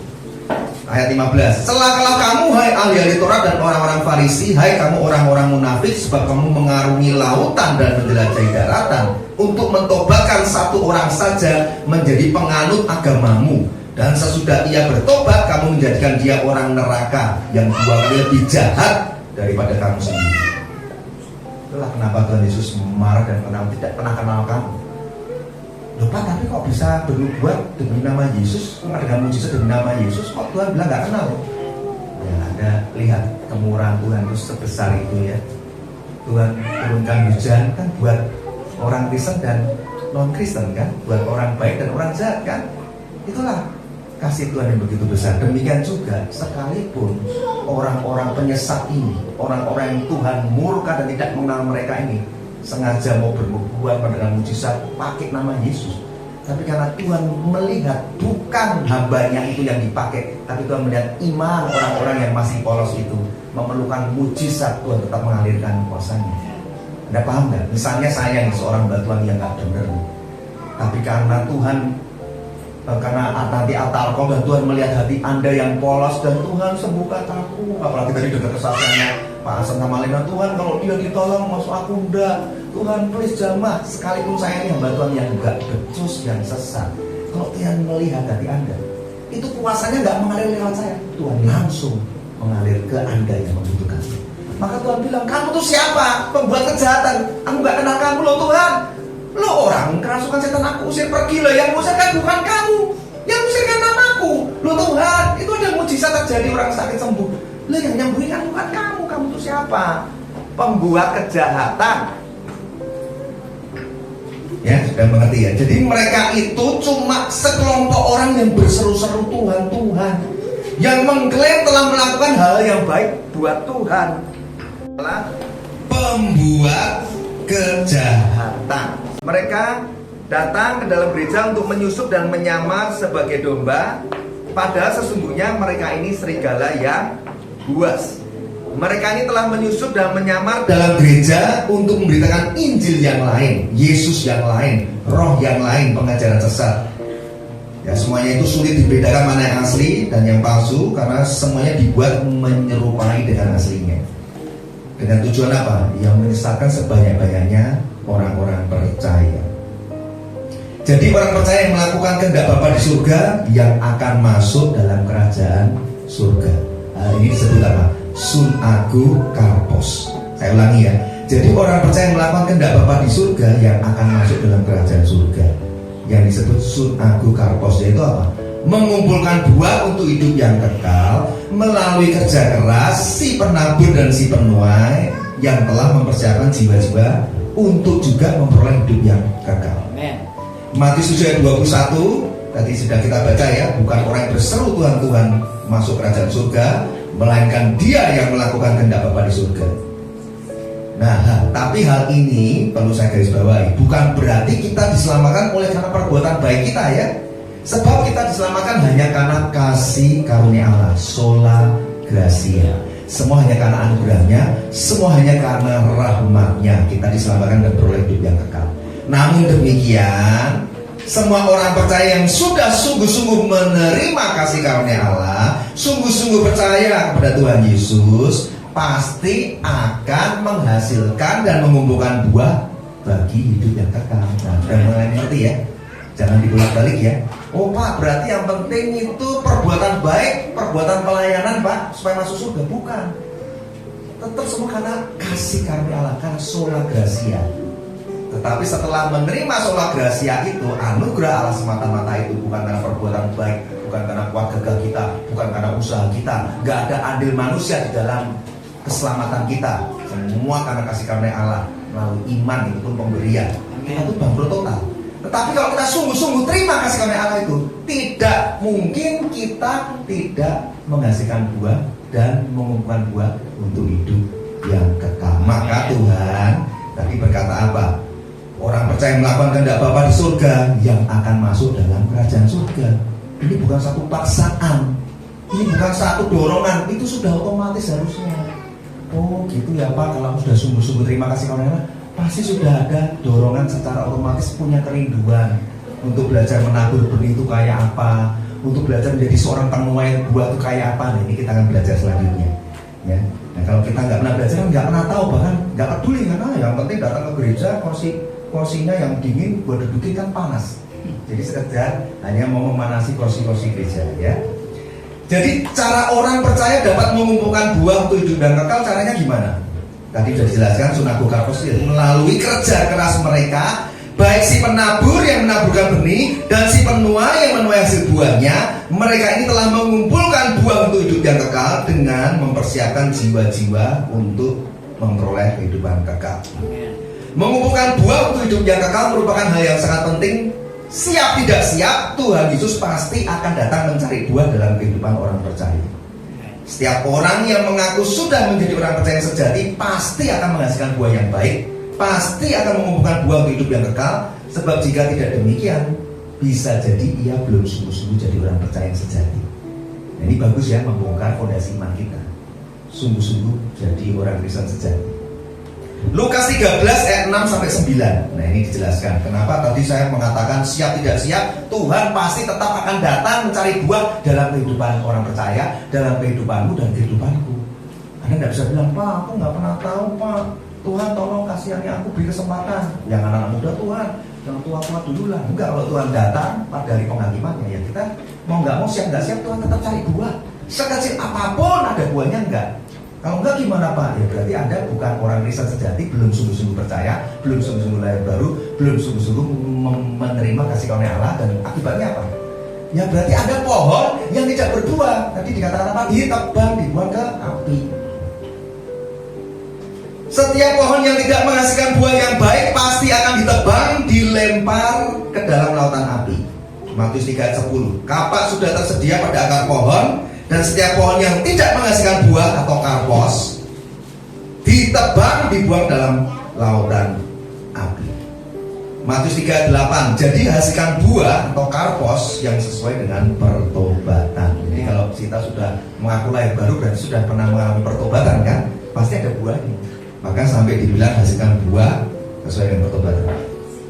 Ayat 15. Celakalah kamu hai ahli Taurat dan orang-orang Farisi, hai kamu orang-orang munafik, sebab kamu mengarungi lautan dan menjelajahi daratan untuk mentobatkan satu orang saja menjadi penganut agamamu, dan sesudah ia bertobat kamu menjadikan dia orang neraka yang 2 kali lebih jahat daripada kamu sendiri. Itulah kenapa Tuhan Yesus marah dan tidak pernah kenal kamu. Loh Pak, tapi kok bisa bernubuat demi nama Yesus, mengadakan mujizat demi nama Yesus, kok Tuhan bilang gak kenal? Ya Anda lihat kemurahan Tuhan itu sebesar itu ya. Tuhan turunkan hujan kan buat orang Kristen dan non-Kristen kan, buat orang baik dan orang jahat kan. Itulah kasih Tuhan yang begitu besar. Demikian juga sekalipun orang-orang penyesat ini, orang-orang yang Tuhan murka dan tidak mengenal mereka ini, sengaja mau berbuat dengan mujizat pakai nama Yesus, tapi karena Tuhan melihat bukan hambanya itu yang dipakai, tapi Tuhan melihat iman orang-orang yang masih polos itu memerlukan mujizat, Tuhan tetap mengalirkan kuasanya. Anda paham nggak? Misalnya saya nih seorang batuan yang nggak benar, tapi karena Tuhan, karena nanti alkohol dan Tuhan melihat hati Anda yang polos dan Tuhan sembuhkan aku. Apalagi tadi dengar kesaksiannya Pak Hasan sama Lena, Tuhan kalau dia ditolong masuk aku enggak, Tuhan please jamah. Sekalipun saya ini hamba Tuhan yang enggak becus, yang sesat, kalau Tuhan melihat hati Anda, itu kuasanya enggak mengalir lewat saya, Tuhan langsung mengalir ke Anda yang membutuhkan. Maka Tuhan bilang, kamu tuh siapa? Pembuat kejahatan, aku enggak kenal kamu loh Tuhan. Lo orang kerasukan setan aku usir pergi loh, yang usir kan bukan kamu, yang usir kan namaku. Lo Tuhan, itu ada mujizat terjadi, orang sakit sembuh. Lo yang nyembuhin kan bukan kamu. Kamu itu siapa? Pembuat kejahatan. Ya, sudah mengerti ya. Jadi mereka itu cuma sekelompok orang yang berseru-seru Tuhan, Tuhan, yang mengklaim telah melakukan hal yang baik buat Tuhan, adalah pembuat kejahatan. Mereka datang ke dalam gereja untuk menyusup dan menyamar sebagai domba, padahal sesungguhnya mereka ini serigala yang buas. Mereka ini telah menyusup dan menyamar dalam gereja untuk memberitakan Injil yang lain, Yesus yang lain, roh yang lain, pengajaran sesat. Ya, semuanya itu sulit dibedakan mana yang asli dan yang palsu, karena semuanya dibuat menyerupai dengan aslinya. Dengan tujuan apa? Yang menyesatkan sebanyak-banyaknya orang-orang percaya. Jadi orang percaya yang melakukan kehendak Bapa di surga yang akan masuk dalam kerajaan surga. Ini disebut apa? Sun agu karpos. Saya ulangi ya. Jadi orang percaya yang melakukan kehendak Bapa di surga yang akan masuk dalam kerajaan surga. Yang disebut sun agu karpos, yaitu apa? Mengumpulkan buah untuk hidup yang kekal melalui kerja keras si penabur dan si penuai yang telah mempersiapkan jiwa-jiwa untuk juga memperoleh hidup yang kekal. Matius 7 ayat 21 tadi sudah kita baca ya. Bukan orang yang berseru Tuhan, Tuhan masuk kerajaan surga, melainkan dia yang melakukan kehendak Bapa di surga. Nah, tapi hal ini perlu saya garis bawahi, bukan berarti kita diselamatkan oleh karena perbuatan baik kita ya. Sebab kita diselamatkan hanya karena kasih karunia Allah, sola gratia. Semua hanya karena anugerahnya, semua hanya karena rahmatnya kita diselamatkan dan beroleh hidup yang kekal. Namun demikian, semua orang percaya yang sudah sungguh-sungguh menerima kasih karunia Allah, sungguh-sungguh percaya kepada Tuhan Yesus, pasti akan menghasilkan dan mengumpulkan buah bagi hidup yang kekal. Nah, sudah mulai ngerti ya? Jangan dibolak-balik ya. Oh Pak, berarti yang penting itu perbuatan baik, perbuatan pelayanan Pak, supaya masuk surga. Bukan. Tetap semua karena kasih karunia Allah, karena sola gratia. Tetapi setelah menerima sola gratia itu, anugerah Allah semata-mata itu, bukan karena perbuatan baik, bukan karena kuat gagah kita, bukan karena usaha kita. Gak ada andil manusia di dalam keselamatan kita. Semua karena kasih karunia Allah melalui iman, itu pun pemberian. Kita itu bangkrut total. Tetapi kalau kita sungguh-sungguh terima kasih karunia Allah itu, tidak mungkin kita tidak menghasilkan buah dan mengumpulkan buah untuk hidup yang kekal. Maka Tuhan tadi berkata apa? Orang percaya melakukan kehendak Bapa di surga yang akan masuk dalam kerajaan surga. Ini bukan satu paksaan, ini bukan satu dorongan, itu sudah otomatis harusnya. Oh gitu ya Pak, kalau sudah sungguh-sungguh terima kasih karunia Allah, pasti sudah ada dorongan secara otomatis, punya kerinduan untuk belajar menabur benih itu kayak apa, untuk belajar menjadi seorang penuai buah itu kayak apa. Nah, ini kita akan belajar selanjutnya ya. Nah, kalau kita nggak pernah belajar, nggak pernah tahu, bahkan nggak peduli, karena yang penting datang ke gereja, kursinya yang dingin buat dudukin kan panas, jadi sekedar hanya mau memanasi kursi-kursi gereja ya. Jadi cara orang percaya dapat mengumpulkan buah untuk hidup dan kekal, caranya gimana? Tadi sudah dijelaskan sunago karpos, melalui kerja keras mereka, baik si penabur yang menaburkan benih dan si penuai yang menuai hasil buahnya. Mereka ini telah mengumpulkan buah untuk hidup yang kekal dengan mempersiapkan jiwa-jiwa untuk memperoleh kehidupan kekal. Mengumpulkan buah untuk hidup yang kekal merupakan hal yang sangat penting. Siap tidak siap, Tuhan Yesus pasti akan datang mencari buah dalam kehidupan orang percaya. Setiap orang yang mengaku sudah menjadi orang percaya yang sejati pasti akan menghasilkan buah yang baik, pasti akan mengumpulkan buah untuk hidup yang kekal. Sebab jika tidak demikian, bisa jadi ia belum sungguh-sungguh jadi orang percaya yang sejati. Nah, ini bagus ya, membongkar fondasi iman kita. Sungguh-sungguh jadi orang Kristen sejati. Lukas 13 ayat 6 sampai 9. Nah, ini dijelaskan kenapa tadi saya mengatakan siap tidak siap, Tuhan pasti tetap akan datang mencari buah dalam kehidupan orang percaya, dalam kehidupanmu dan kehidupanku. Anda tidak bisa bilang, Pak, aku nggak pernah tahu Pak, Tuhan tolong kasihani aku, beri kesempatan. Yang anak-anak muda Tuhan, yang tua-tua dulu lah. Enggak, kalau Tuhan datang pada hari penghakimannya, ya kita mau nggak mau, siap nggak siap, Tuhan tetap cari buah. Sekecil apapun ada buahnya enggak. Kalau enggak gimana Pak? Ya berarti Anda bukan orang Kristen sejati, belum sungguh-sungguh percaya, belum sungguh-sungguh lahir baru, belum sungguh-sungguh menerima kasih karunia Allah. Dan akibatnya apa? Ya berarti ada pohon yang tidak berbuah. Tadi dikatakan apa? Ditebang, dibuang ke api. Setiap pohon yang tidak menghasilkan buah yang baik pasti akan ditebang, dilempar ke dalam lautan api. Matius 3 ayat 10. Kapak sudah tersedia pada akar pohon, dan setiap pohon yang tidak menghasilkan buah atau karpos ditebang, dibuang dalam lautan api. Matius 3 ayat 8. Jadi hasilkan buah atau karpos yang sesuai dengan pertobatan. Jadi kalau kita sudah mengaku lahir baru berarti sudah pernah mengalami pertobatan kan? Pasti ada buahnya. Maka sampai dibilang hasilkan buah sesuai dengan pertobatan.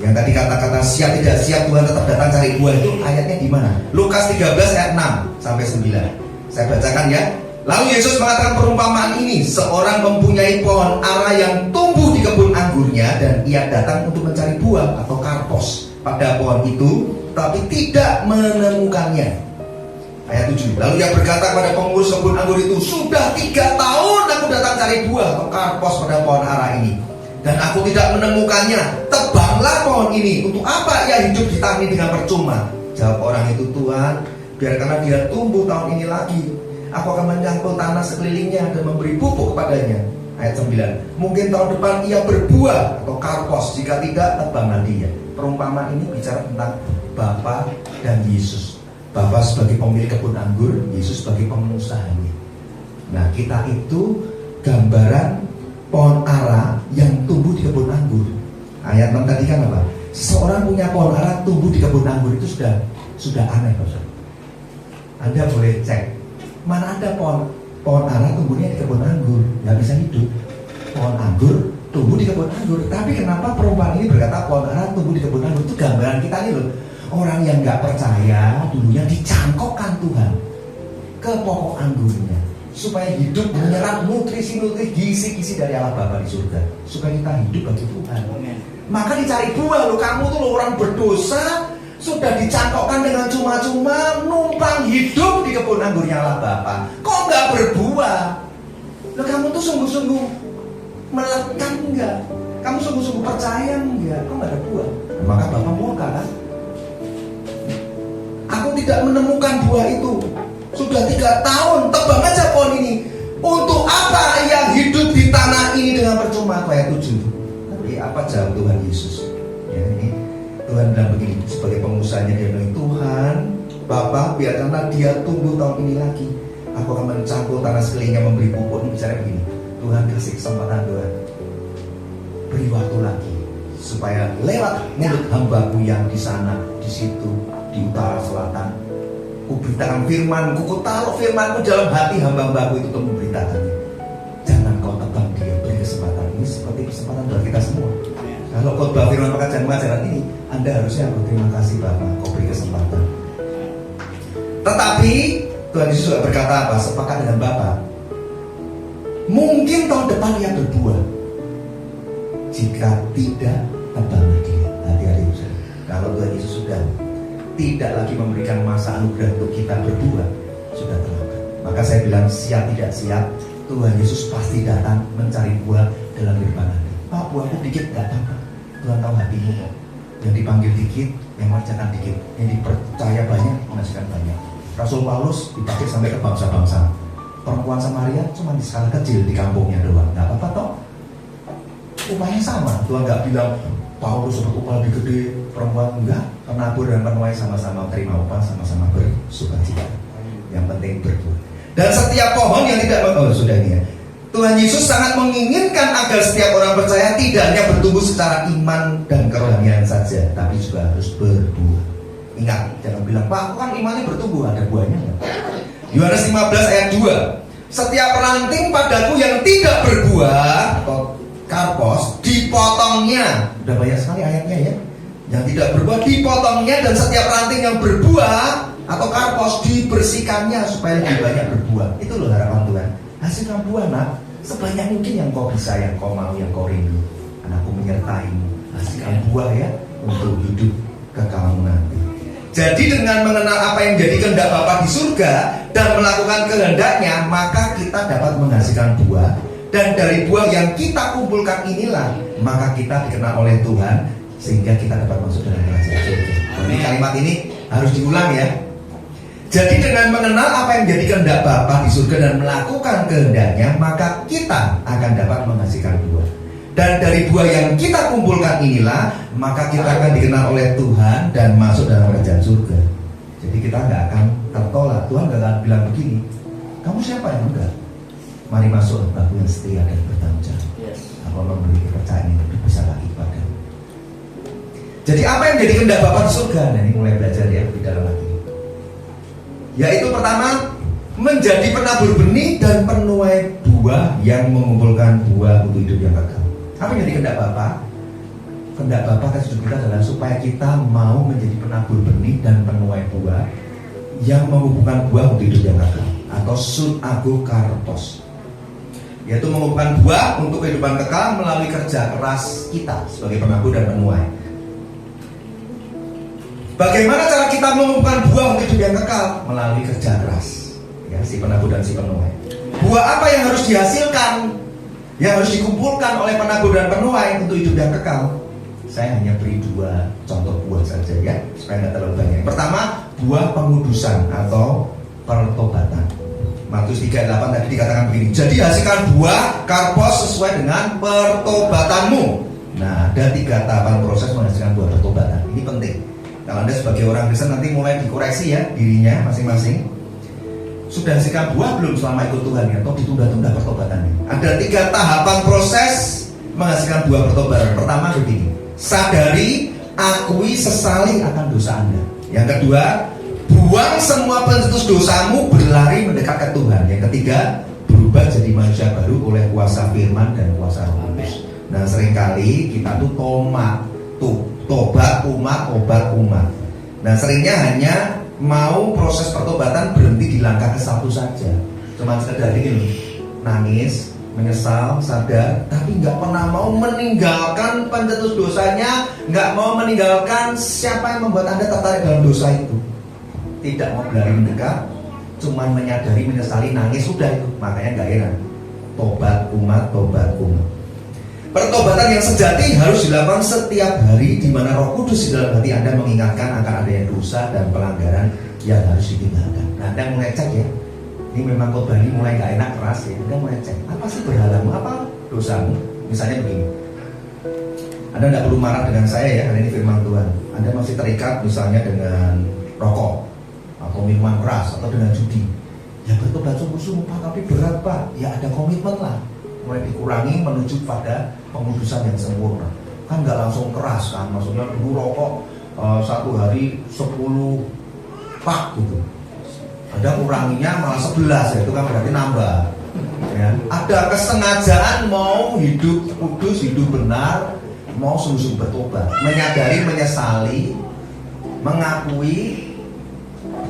Yang tadi kata-kata siap tidak siap Tuhan tetap datang cari buah itu ayatnya di mana? Lukas 13 ayat 6 sampai 9. Saya bacakan ya. Lalu Yesus mengatakan perumpamaan ini, seorang mempunyai pohon ara yang tumbuh di kebun anggurnya dan ia datang untuk mencari buah atau karpos pada pohon itu, tapi tidak menemukannya. Ayat 7. Lalu ia berkata kepada pengurus kebun anggur itu, sudah 3 tahun aku datang cari buah atau karpos pada pohon ara ini, dan aku tidak menemukannya. Tebanglah pohon ini. Untuk apa ia hidup di tanah ini dengan percuma? Jawab orang itu, Tuhan, biarkanlah dia tumbuh tahun ini lagi. Aku akan menyangkul tanah sekelilingnya dan memberi pupuk kepadanya. Ayat 9. Mungkin tahun depan ia berbuah atau karpos. Jika tidak, tebanglah dia. Perumpamaan ini bicara tentang Bapa dan Yesus. Bapa sebagai pemilik kebun anggur, Yesus sebagai pengusahanya. Nah, kita itu gambaran pohon ara yang tumbuh di kebun anggur. Ayat 6 tadi kan apa? Seseorang punya pohon ara tumbuh di kebun anggur itu sudah aneh, Pak. Anda boleh cek. Mana ada pohon ara tumbuhnya di kebun anggur, nggak bisa hidup. Pohon anggur tumbuh di kebun anggur. Tapi kenapa perumpamaan ini berkata pohon ara tumbuh di kebun anggur? Itu gambaran kita nih loh. Orang yang nggak percaya dulunya dicangkokkan Tuhan ke pokok anggurnya supaya hidup menyerap nutrisi gizi dari Allah Bapa di surga, supaya kita hidup bagi Tuhan. Maka dicari buah loh. Kamu tuh loh orang berdosa, sudah dicangkokkan dengan cuma-cuma numpang hidup di kebun anggurnya Allah Bapa. Kok nggak berbuah? Loh, kamu tuh sungguh-sungguh melekat enggak? Kamu sungguh-sungguh percaya enggak? Kok nggak ada buah? Nah, maka Bapak murka kan? Aku tidak menemukan buah itu. Sudah 3 tahun, tebang aja pohon ini. Untuk apa yang hidup di tanah ini dengan percuma? Ayat 7. Tapi apa jawab Tuhan Yesus? Ya, ini Tuhan bilang begini, sebagai pengusahanya dia bilang, Tuhan, Bapak biarkanlah dia tumbuh tahun ini lagi. Aku akan mencangkul tanah sekelilingnya, memberi pupuk. Ini bicara begini, Tuhan kasih kesempatan Tuhan, beri waktu lagi supaya lewat mulut hamba-Mu yang di sana, di situ, di utara selatan, ku beritakan firman-Ku, ku taruh firman-Ku dalam hati hamba-hamba-Ku itu untuk memberitakannya. Jangan kau tebang dia, beri kesempatan. Ini seperti kesempatan buat kita semua. Kalau khotbah firman pekerjaan pengajaran ini, Anda harusnya berterima kasih Bapak, kau beri kesempatan. Tetapi Tuhan Yesus juga berkata apa? Sepakat dengan Bapak, mungkin tahun depan ia berbuah. Jika tidak, tebanglah dia. Hati-hati. Kalau Tuhan Yesus sudah tidak lagi memberikan masa anugerah untuk kita berbuah, sudah terlambat. Maka saya bilang siap tidak siap, Tuhan Yesus pasti datang mencari buah dalam kehidupan Anda. Pak, buahku dikit, gak apa-apa. Tuhan tahu hatimu kok. Yang dipanggil dikit, yang mengerjakan dikit. Yang dipercaya banyak, menghasilkan banyak. Rasul Paulus dipakai sampai ke bangsa-bangsa. Perempuan Samaria cuma di skala kecil di kampungnya doang. Gak apa-apa toh. Upahnya sama. Tuhan gak bilang Paulus dapat upah lebih gede, perempuan enggak. Penabur dan penuai sama-sama terima upah, sama-sama bersukacita. Yang penting berbuah. Dan setiap pohon yang tidak sudah ini ya. Tuhan Yesus sangat menginginkan agar setiap orang percaya tidak hanya bertumbuh secara iman dan kerohanian saja, tapi juga harus berbuah. Ingat, jangan bilang, Pak, kan imannya bertumbuh, ada buahnya ya? Yohanes 15 ayat 2. Setiap ranting padaku yang tidak berbuah atau karpos, dipotongnya. Udah banyak sekali ayatnya ya. Yang tidak berbuah dipotongnya, dan setiap ranting yang berbuah atau karpos dibersihkannya supaya lebih banyak berbuah. Itu loh harapan Tuhan. Hasilkan buah nak, sebanyak mungkin yang kau bisa, yang kau mau, yang kau rindu. Anakku menyertaimu. Hasilkan buah ya, untuk hidup kekalamu nanti. Jadi dengan mengenal apa yang menjadi kehendak Bapa di surga dan melakukan kehendaknya, maka kita dapat menghasilkan buah. Dan dari buah yang kita kumpulkan inilah, maka kita dikenal oleh Tuhan, sehingga kita dapat masuk dalam kerajaan surga. Jadi kalimat ini harus diulang ya. Jadi dengan mengenal apa yang menjadi kehendak Bapa di surga dan melakukan kehendaknya, maka kita akan dapat menghasilkan buah. Dan dari buah yang kita kumpulkan inilah, maka kita akan dikenal oleh Tuhan dan masuk dalam kerajaan surga. Jadi kita nggak akan tertolak. Tuhan nggak akan bilang begini, kamu siapa yang enggak? Mari masuk hambaku yang setia dan bertanggung jawab. Aku memberi kepercayaan yang lebih besar lagi padamu. Jadi apa yang jadi kehendak Bapa di surga? Nah, ini mulai belajar ya lebih dalam lagi. Yaitu pertama, menjadi penabur benih dan penuai buah yang mengumpulkan buah untuk hidup yang kekal. Apa yang jadi kehendak Bapa? Kehendak Bapa kasih hidup kita adalah supaya kita mau menjadi penabur benih dan penuai buah yang mengumpulkan buah untuk hidup yang kekal, atau sun ago karpos, yaitu mengumpulkan buah untuk kehidupan kekal melalui kerja keras kita sebagai penabur dan penuai. Bagaimana cara kita mengumpulkan buah untuk hidup yang kekal? Melalui kerja keras, ya, si penabur dan si penuai. Buah apa yang harus dihasilkan, yang harus dikumpulkan oleh penabur dan penuai untuk hidup yang kekal? Saya hanya beri 2 contoh buah saja ya, supaya nggak terlalu banyak. Pertama, buah pengudusan atau pertobatan. Matius 3:8 tadi dikatakan begini, jadi hasilkan buah karpos sesuai dengan pertobatanmu. Nah, ada 3 tahapan proses menghasilkan buah pertobatan. Ini penting. Kalau Anda sebagai orang Kristen nanti mulai dikoreksi ya dirinya masing-masing. Sudah hasilkan buah belum selama ikut Tuhan ya? Atau ditunda-tunda pertobatannya? Ada 3 tahapan proses menghasilkan buah pertobatan. Pertama begini, sadari, akui, sesali akan dosa Anda. Yang kedua, buang semua pencetus dosamu, berlari mendekat ke Tuhan. Yang ketiga, berubah jadi manusia baru oleh kuasa firman dan kuasa Roh Kudus. Nah, seringkali kita tuh tobat umat, obat umat. Nah, seringnya hanya mau proses pertobatan berhenti di langkah ke-1 saja. Cuma sekedar ini, nangis, menyesal, sadar, tapi nggak pernah mau meninggalkan pencetus dosanya, nggak mau meninggalkan siapa yang membuat Anda tertarik dalam dosa itu. Tidak mau berlari mendekat, cuma menyadari, menyesali, nangis, sudah itu. Makanya nggak heran. Tobat umat, tobat umat. Pertobatan yang sejati harus dilakukan setiap hari, di mana Roh Kudus di dalam hati Anda mengingatkan akan adanya dosa dan pelanggaran yang harus ditinggalkan. Nah, Anda mulai cek ya. Ini memang khotbah ini mulai nggak enak, keras ya. Anda mulai cek, apa sih berhalamu, apa dosamu? Misalnya begini, Anda tidak perlu marah dengan saya ya, karena ini firman Tuhan. Anda masih terikat misalnya dengan rokok atau minuman keras atau dengan judi. Ya bertobat sungguh-sungguh Pak, tapi berat Pak. Ya ada komitmen lah, mulai dikurangi menuju pada pengudusan yang sempurna. Kan nggak langsung keras kan, maksudnya dulu rokok 1 hari 10 pak gitu. Ada kuranginya malah 11 ya, itu kan berarti nambah. Ya. Ada kesengajaan mau hidup kudus, hidup benar, mau sungguh-sungguh bertobat, menyadari, menyesali, mengakui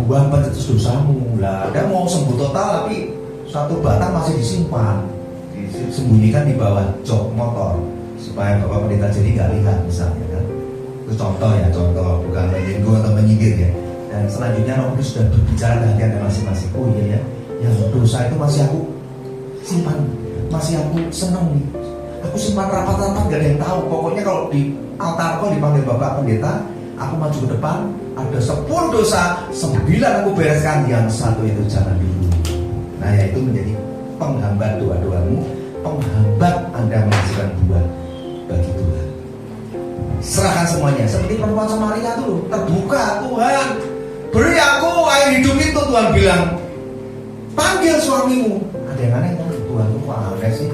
buang pencetus dosamu. Lah, ada mau sembuh total tapi 1 batang masih disimpan, disembunyikan di bawah jok motor supaya Bapak Pendeta jadi nggak lihat misalnya kan. Itu contoh ya, contoh, bukan menyinggung atau menyindir ya. Dan selanjutnya Roh Kudus sudah berbicara dengan hati Anda masing-masing. Oh iya ya, yang dosa itu masih aku simpan, masih aku senang nih. Aku simpan rapat-rapat gak ada yang tahu. Pokoknya kalau di altar kok dipanggil Bapak Pendeta, aku maju ke depan, ada 10 dosa, 9 aku bereskan, yang 1 itu jangan dulu. Nah ya, itu menjadi penghambat doa-doamu, penghambat Anda menghasilkan buah bagi Tuhan. Serahkan semuanya, seperti perempuan Samaria itu terbuka, Tuhan beri aku air hidup itu. Tuhan bilang, panggil suamimu. Ada yang aneh kan, Tuhan itu kok aneh sih.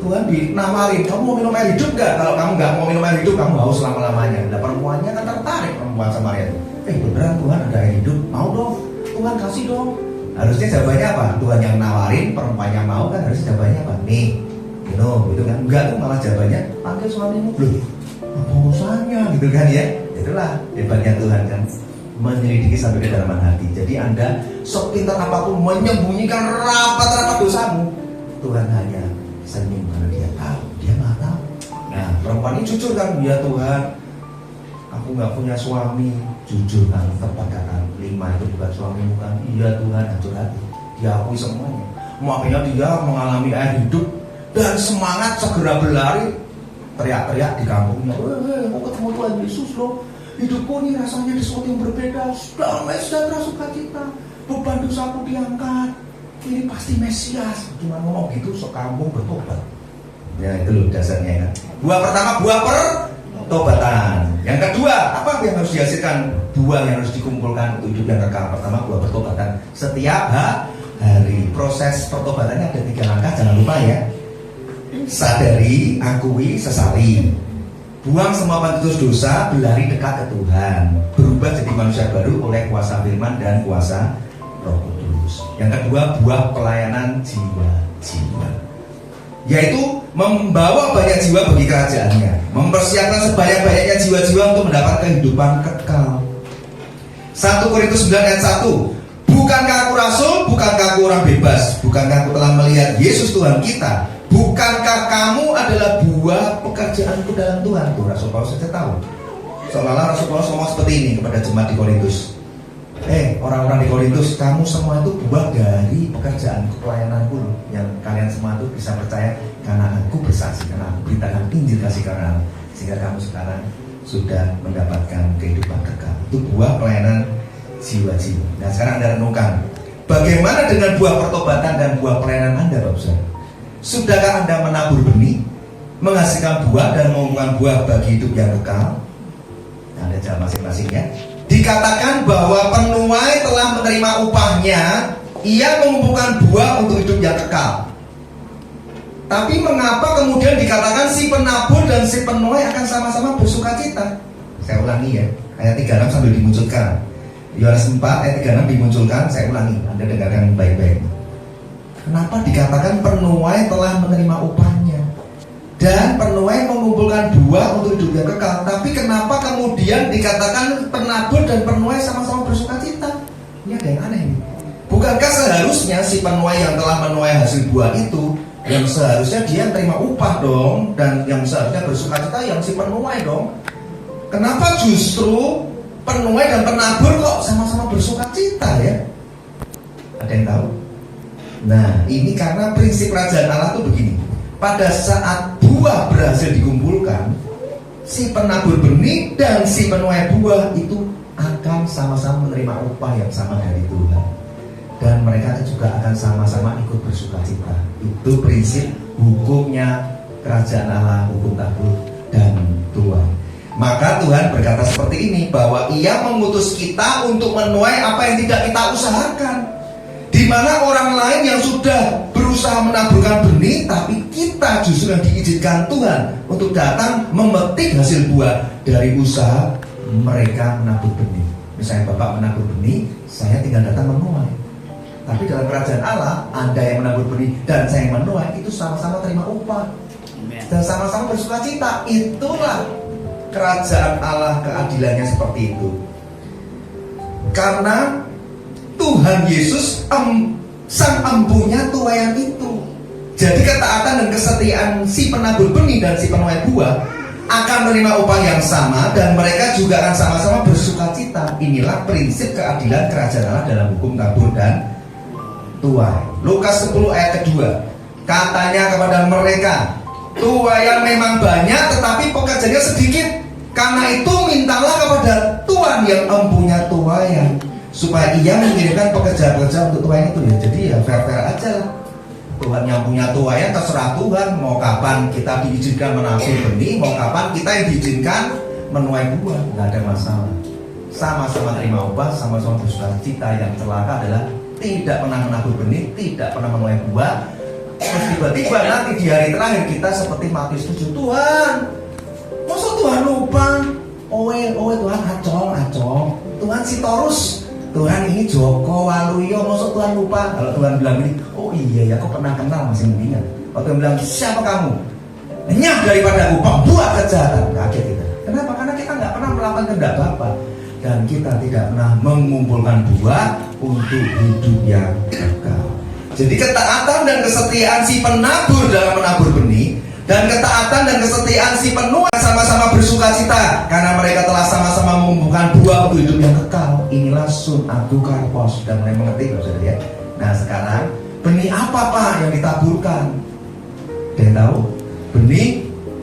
Tuhan dinawarin, kamu mau minum air hidup gak? Kalau kamu gak mau minum air hidup, kamu haus selama-lamanya. Nah, perempuannya kan tertarik, perempuan Samaria itu. Beneran Tuhan ada air hidup, mau dong, Tuhan kasih dong. Harusnya jawabannya apa? Tuhan yang nawarin, perempuannya mau kan, harusnya jawabannya apa? Nih, minum, gitu kan. Enggak tuh, malah jawabannya, panggil suamimu. Loh, apa urusannya, gitu kan ya. Itulah hebatnya Tuhan kan, menyelidiki sampai ke dalaman hati. Jadi Anda sepintar apapun menyembunyikan rapat-rapat dosamu, Tuhan hanya senyum karena dia tahu, dia maha tahu. Nah, perempuan ini jujur kan, ya Tuhan, aku nggak punya suami. Jujur kan, tepat kata 5 itu bukan suamimu kan? Iya Tuhan, hancur hati. Dia akui semuanya. Makanya dia mengalami air hidup dan semangat segera berlari, teriak-teriak di kampungnya. Aku ketemu Tuhan Yesus loh. Hidupku ini rasanya ada sesuatu yang berbeda. Damai sejahtera sukacita. Beban dosaku diangkat. Ini pasti Mesias. Cuma ngomong gitu, sekampung bertobat. Ya itu loh dasarnya ya. Buah pertama buah pertobatan. Yang kedua apa yang harus dihasilkan? Buah yang harus dikumpulkan untuk hidup yang kekal. Pertama buah pertobatan. Setiap hari proses pertobatannya ada 3 langkah, jangan lupa ya. Sadari, akui, sesali. Buang semua pantus dosa, berlari dekat ke Tuhan, berubah jadi manusia baru oleh kuasa firman dan kuasa Roh Kudus. Yang kedua, buah pelayanan jiwa-jiwa, yaitu membawa banyak jiwa bagi kerajaannya, mempersiapkan sebanyak-banyaknya jiwa-jiwa untuk mendapat kehidupan kekal. 1 Korintus 9 ayat 1. Bukankah aku rasul, bukankah aku orang bebas, bukankah aku telah melihat Yesus Tuhan kita? Bukankah kamu adalah buah pekerjaanku dalam Tuhan? Tuh Rasul Paulus saja tahu. Seolah-olah Rasul Paulus ngomong seperti ini kepada jemaat di Korintus. Orang-orang di Korintus, kamu semua itu buah dari pekerjaan pelayananku loh. Yang kalian semua itu bisa percaya karena aku bersaksi, karena aku beritakan Injil kasih karunia Allah, sehingga kamu sekarang sudah mendapatkan kehidupan kekal. Itu buah pelayanan jiwa-jiwa. Nah sekarang Anda renungkan, bagaimana dengan buah pertobatan dan buah pelayanan Anda, Bapak Saudara? Sudahkah Anda menabur benih, menghasilkan buah dan mengumpulkan buah bagi hidup yang kekal? Anda jawab masing-masing ya. Dikatakan bahwa penuai telah menerima upahnya, ia mengumpulkan buah untuk hidup yang kekal. Tapi mengapa kemudian dikatakan si penabur dan si penuai akan sama-sama bersukacita? Saya ulangi ya, ayat 36 sambil dimunculkan. Yohanes 4 ayat 36 dimunculkan, saya ulangi, Anda dengarkan baik-baik. Kenapa dikatakan penuai telah menerima upahnya dan penuai mengumpulkan buah untuk hidup yang kekal? Tapi kenapa kemudian dikatakan penabur dan penuai sama-sama bersukacita? Ini ada yang aneh nih. Bukankah seharusnya si penuai yang telah menuai hasil buah itu, yang seharusnya dia terima upah dong, dan yang seharusnya bersukacita yang si penuai dong? Kenapa justru penuai dan penabur kok sama-sama bersukacita ya? Ada yang tahu? Nah, ini karena prinsip kerajaan Allah itu begini. Pada saat buah berhasil dikumpulkan, si penabur benih dan si penuai buah itu akan sama-sama menerima upah yang sama dari Tuhan. Dan mereka juga akan sama-sama ikut bersukacita. Itu prinsip hukumnya kerajaan Allah, hukum tabur dan tuai. Maka Tuhan berkata seperti ini, bahwa Ia mengutus kita untuk menuai apa yang tidak kita usahakan. Di mana orang lain yang sudah berusaha menaburkan benih, tapi kita justru yang diizinkan Tuhan untuk datang memetik hasil buah dari usaha mereka menabur benih. Misalnya Bapak menabur benih, saya tinggal datang menuai. Tapi dalam kerajaan Allah, Anda yang menabur benih dan saya yang menuai, itu sama-sama terima upah dan sama-sama bersukacita. Itulah kerajaan Allah, keadilannya seperti itu. Karena Tuhan Yesus sang empunya tuaian itu. Jadi ketaatan dan kesetiaan si penabur benih dan si penuai buah akan menerima upah yang sama, dan mereka juga akan sama-sama bersukacita. Inilah prinsip keadilan kerajaan Allah dalam hukum tabur dan tuai. Lukas 10 ayat kedua, katanya kepada mereka, tuaian memang banyak tetapi pekerjanya sedikit. Karena itu mintalah kepada Tuhan yang empunya tuaian, supaya Ia mengirimkan pekerja-pekerja untuk tuaian itu ya. Jadi ya fair-fair aja lah. Tuhan yang punya tuaian, terserah Tuhan. Mau kapan kita diizinkan menabur benih, mau kapan kita yang diizinkan menuai buah, nggak ada masalah. Sama-sama terima upah, sama-sama bersukacita. Yang celaka adalah tidak pernah menabur benih, tidak pernah menuai buah. Terus tiba-tiba nanti di hari terakhir kita seperti Matius 7, Tuhan, masa Tuhan lupa? Owe Tuhan acong. Tuhan Sitorus, Tuhan ini Joko Waluyo, masa Tuhan lupa? Kalau Tuhan bilang ini, oh iya ya, aku pernah kenal, masih mengingat. Waktu Tuhan bilang, siapa kamu? Lenyap daripada aku, pembuat kejahatan. Kaget kita. Kenapa? Karena kita nggak pernah melakukan kehendak Bapa, dan kita tidak pernah mengumpulkan buah untuk hidup yang kekal. Jadi ketaatan dan kesetiaan si penabur dalam menabur benih, dan ketaatan dan kesetiaan si penuai sama-sama bersukacita karena mereka telah sama-sama mengumpulkan buah untuk hidup yang kekal. Inilah sun agukarpos. Sudah mulai mengerti, saudara ya? Nah sekarang, benih apa Pak yang ditaburkan? Ada yang tahu? Benih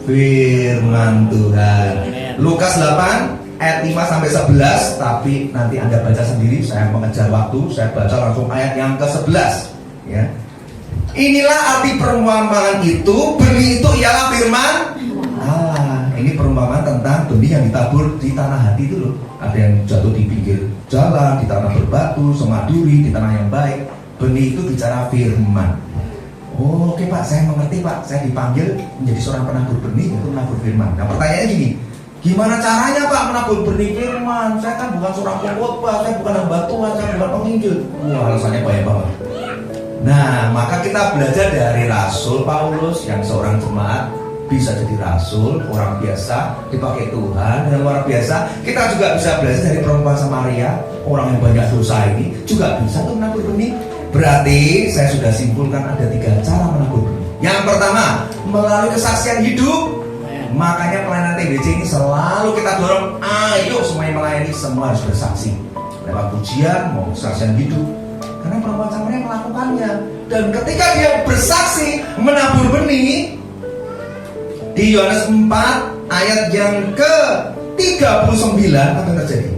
firman Tuhan. Lukas 8 ayat 5-11. Tapi nanti Anda baca sendiri, saya mengejar waktu, saya baca langsung ayat yang ke-11 ya. Inilah arti perumpamaan itu. Benih itu ialah firman Allah. Ini perumpamaan tentang benih yang ditabur di tanah hati itu loh. Ada yang jatuh di pinggir jalan, di tanah berbatu, semak duri, di tanah yang baik. Benih itu bicara firman. Oh, oke Pak, saya mengerti Pak. Saya dipanggil menjadi seorang penabur benih, itu menabur firman. Nah pertanyaannya gini, gimana caranya Pak menabur benih firman? Saya kan bukan seorang pengkhotbah, saya bukan hamba Tuhan, saya bukan penginjil. Wah, alasannya banyak banget. Nah, maka kita belajar dari Rasul Paulus yang seorang jemaat bisa jadi rasul, orang biasa, dipakai Tuhan dengan luar biasa. Kita juga bisa belajar dari perempuan Samaria, orang yang banyak dosa ini juga bisa tuh menabur benih. Berarti saya sudah simpulkan ada 3 cara menabur benih. Yang pertama, melalui kesaksian hidup. Makanya pelayanan TBC ini selalu kita dorong, ayo semuanya melayani, semua harus bersaksi. Lewat pujian, mau kesaksian hidup. Karena perempuan Samaria melakukannya. Dan ketika dia bersaksi menabur benih, di Yohanes 4 ayat yang ke-39 apa yang terjadi?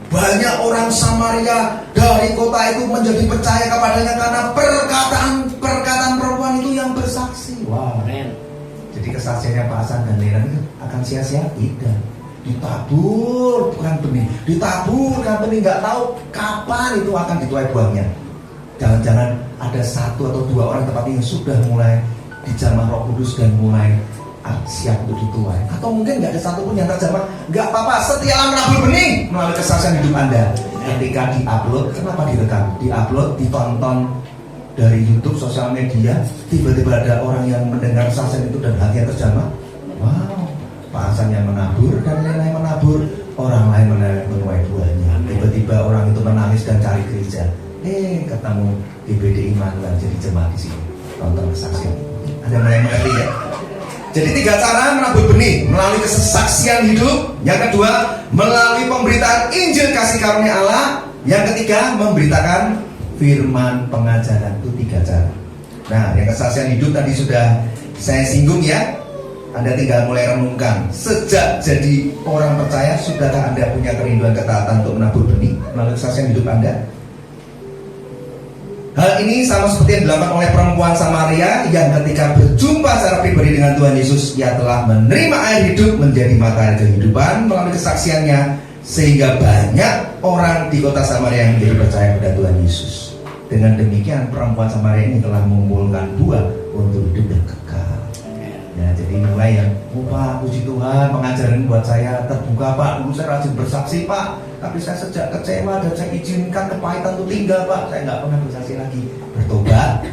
Banyak orang Samaria dari kota itu menjadi percaya kepadanya karena perkataan perempuan itu yang bersaksi. Wow. Jadi kesaksiannya Pak Hasan dan Lena itu akan sia-sia? Tidak. Ditabur bukan benih. Ditabur bukan benih. Nggak tahu kapan itu akan dituai buahnya. Jangan-jangan ada 1 atau 2 orang tepatnya yang sudah mulai dijamah Roh Kudus dan mulai siap untuk dituai. Atau mungkin nggak ada satupun yang terjamah. Nggak apa-apa, setialah menabur benih melalui kesaksian hidup Anda. Ketika diupload, kenapa direkam? Diupload, ditonton dari YouTube, sosial media, tiba-tiba ada orang yang mendengar kesaksian itu dan hatinya terjamah. Wow, Pak Hasan yang menabur dan lain-lain menabur, orang lain menuai buahnya. Tiba-tiba orang itu menangis dan cari gereja. Ketemu GBD Immanuel jadi jemaat di sini. Tonton kesaksian. Ada mulai mengerti ya? Jadi 3 cara menabur benih, melalui kesaksian hidup. Yang kedua, melalui pemberitaan Injil kasih karunia Allah. Yang ketiga, memberitakan firman pengajaran. Itu 3 cara. Nah, yang kesaksian hidup tadi sudah saya singgung ya. Anda tinggal mulai renungkan. Sejak jadi orang percaya, sudahkah Anda punya kerinduan ketaatan untuk menabur benih melalui kesaksian hidup Anda? Hal ini sama seperti yang dilakukan oleh perempuan Samaria yang ketika berjumpa secara pribadi dengan Tuhan Yesus, ia telah menerima air hidup menjadi mata air kehidupan melalui kesaksiannya, sehingga banyak orang di kota Samaria yang menjadi percaya pada Tuhan Yesus. Dengan demikian perempuan Samaria ini telah mengumpulkan buah untuk hidup yang kekal. Ya, jadi mulai yang, Pak, puji Tuhan, pengajaran buat saya terbuka Pak. Dulu saya rajin bersaksi Pak, tapi saya sejak kecewa dan saya izinkan kepahitan itu tinggal Pak. Saya nggak pernah bersaksi lagi. Bertobat,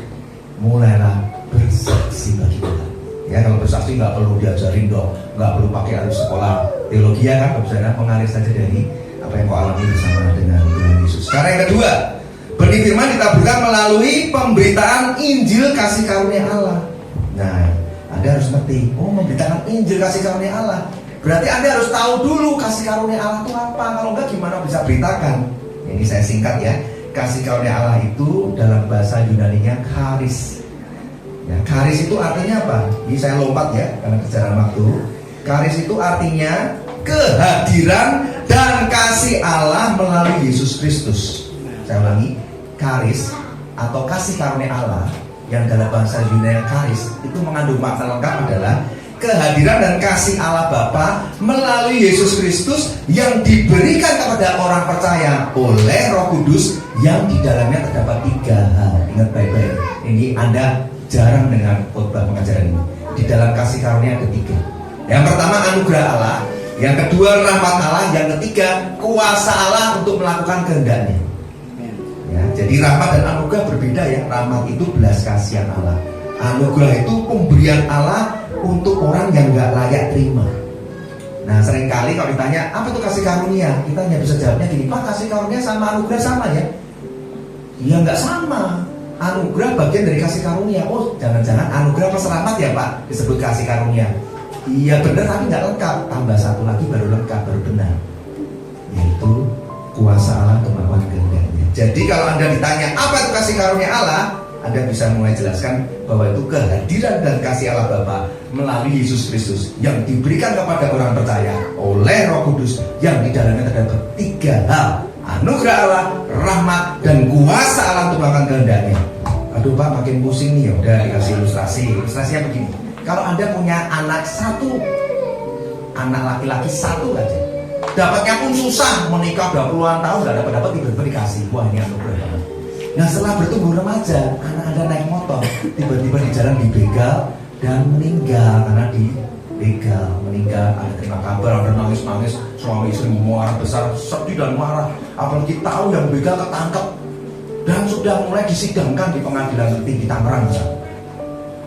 mulailah bersaksi bagi Tuhan. Ya, kalau bersaksi nggak perlu diajarin dong, nggak perlu pakai harus sekolah teologi ya kan, bisa mengalir saja dari apa yang kau alami bersama dengan Tuhan Yesus. Sekarang yang kedua, benih firman ditaburkan melalui pemberitaan Injil kasih karunia Allah. Nah, Anda harus ngerti, memberitakan Injil kasih karunia Allah. Berarti Anda harus tahu dulu kasih karunia Allah itu apa. Kalau enggak gimana bisa beritakan? Ini saya singkat ya. Kasih karunia Allah itu dalam bahasa Yunaninya charis. Ya, charis itu artinya apa? Ini saya lompat ya karena kejaran waktu. Charis itu artinya kehadiran dan kasih Allah melalui Yesus Kristus. Saya ulangi, charis atau kasih karunia Allah yang dalam bahasa Yunani charis itu mengandung makna lengkap adalah kehadiran dan kasih Allah Bapa melalui Yesus Kristus yang diberikan kepada orang percaya oleh Roh Kudus yang di dalamnya terdapat 3 hal. Ingat baik-baik. Ini Anda jarang dengan khotbah pengajaran ini. Di dalam kasih karunia ada 3. Yang pertama anugerah Allah, yang kedua rahmat Allah, yang ketiga kuasa Allah untuk melakukan kehendaknya. Ya, jadi rahmat dan anugerah berbeda ya. Rahmat itu belas kasihan Allah. Anugerah itu pemberian Allah untuk orang yang nggak layak terima. Nah, seringkali kalau ditanya apa itu kasih karunia, kita hanya bisa jawabnya gini, Pak, kasih karunia sama anugerah sama ya? Ya nggak sama. Anugerah bagian dari kasih karunia. Oh, jangan-jangan anugerah plus rahmat ya Pak disebut kasih karunia. Iya benar, tapi nggak lengkap. Tambah 1 lagi baru lengkap, baru benar. Yaitu kuasa Allah untuk melakukan kehendaknya. Jadi kalau Anda ditanya apa itu kasih karunia Allah, Anda bisa mulai jelaskan bahwa itu kehadiran dan kasih Allah Bapa melalui Yesus Kristus yang diberikan kepada orang percaya oleh Roh Kudus yang di dalamnya terdapat 3 hal: anugerah Allah, rahmat, dan kuasa Allah untuk melakukan kehendaknya. Waduh Pak, makin pusing nih. Ya udah dikasih ilustrasi. Ilustrasinya begini. Kalau Anda punya anak satu, anak laki-laki satu aja, dapatnya pun susah, menikah udah puluhan tahun nggak dapat tiba-tiba dikasih. Wah, ini anugerah banget. Nah setelah bertumbuh remaja, anak Anda naik motor, tiba-tiba di jalan dibegal dan meninggal karena dibegal, meninggal. Anda terima kabar, Anda nangis-nangis, suami istri marah besar, sedih dan marah. Apalagi tahu yang begal ketangkep dan sudah mulai disidangkan di pengadilan tinggi Tangerang.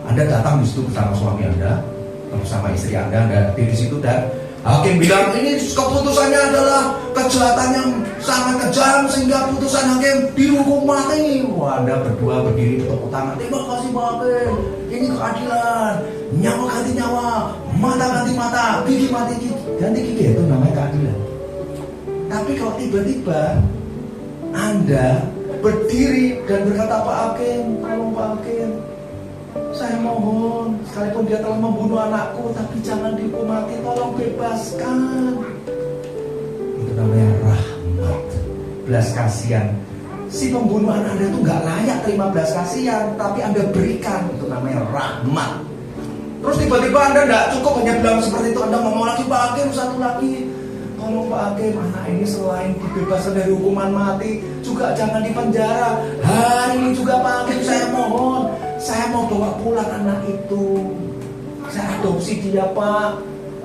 Anda datang di situ bersama suami Anda, bersama istri Anda di situ, dan hakim bilang ini keputusannya adalah kejahatan yang sangat kejam sehingga putusan hakim dihukum mati. Wah, Anda berdua berdiri bertepuk tangan, terima kasih Pak Hakim, ini keadilan, nyawa ganti nyawa, mata ganti mata, gigi mati gigi ganti gigi, itu namanya keadilan. Tapi kalau tiba-tiba Anda berdiri dan berkata, Pak Hakim, tolong Pak Hakim, saya mohon, sekalipun dia telah membunuh anakku, tapi jangan dihukum mati, tolong bebaskan. Itu namanya rahmat, belas kasihan. Si pembunuh anak Anda itu nggak layak terima belas kasihan, tapi Anda berikan, itu namanya rahmat. Terus tiba-tiba Anda nggak cukup hanya bilang seperti itu, Anda ngomong lagi, Pak Hakim, satu lagi, tolong Pak Hakim, anak ini selain dibebaskan dari hukuman mati, juga jangan dipenjara. Hari ini juga Pak Hakim, saya mohon, saya mau bawa pulang anak itu. Saya adopsi dia Pak,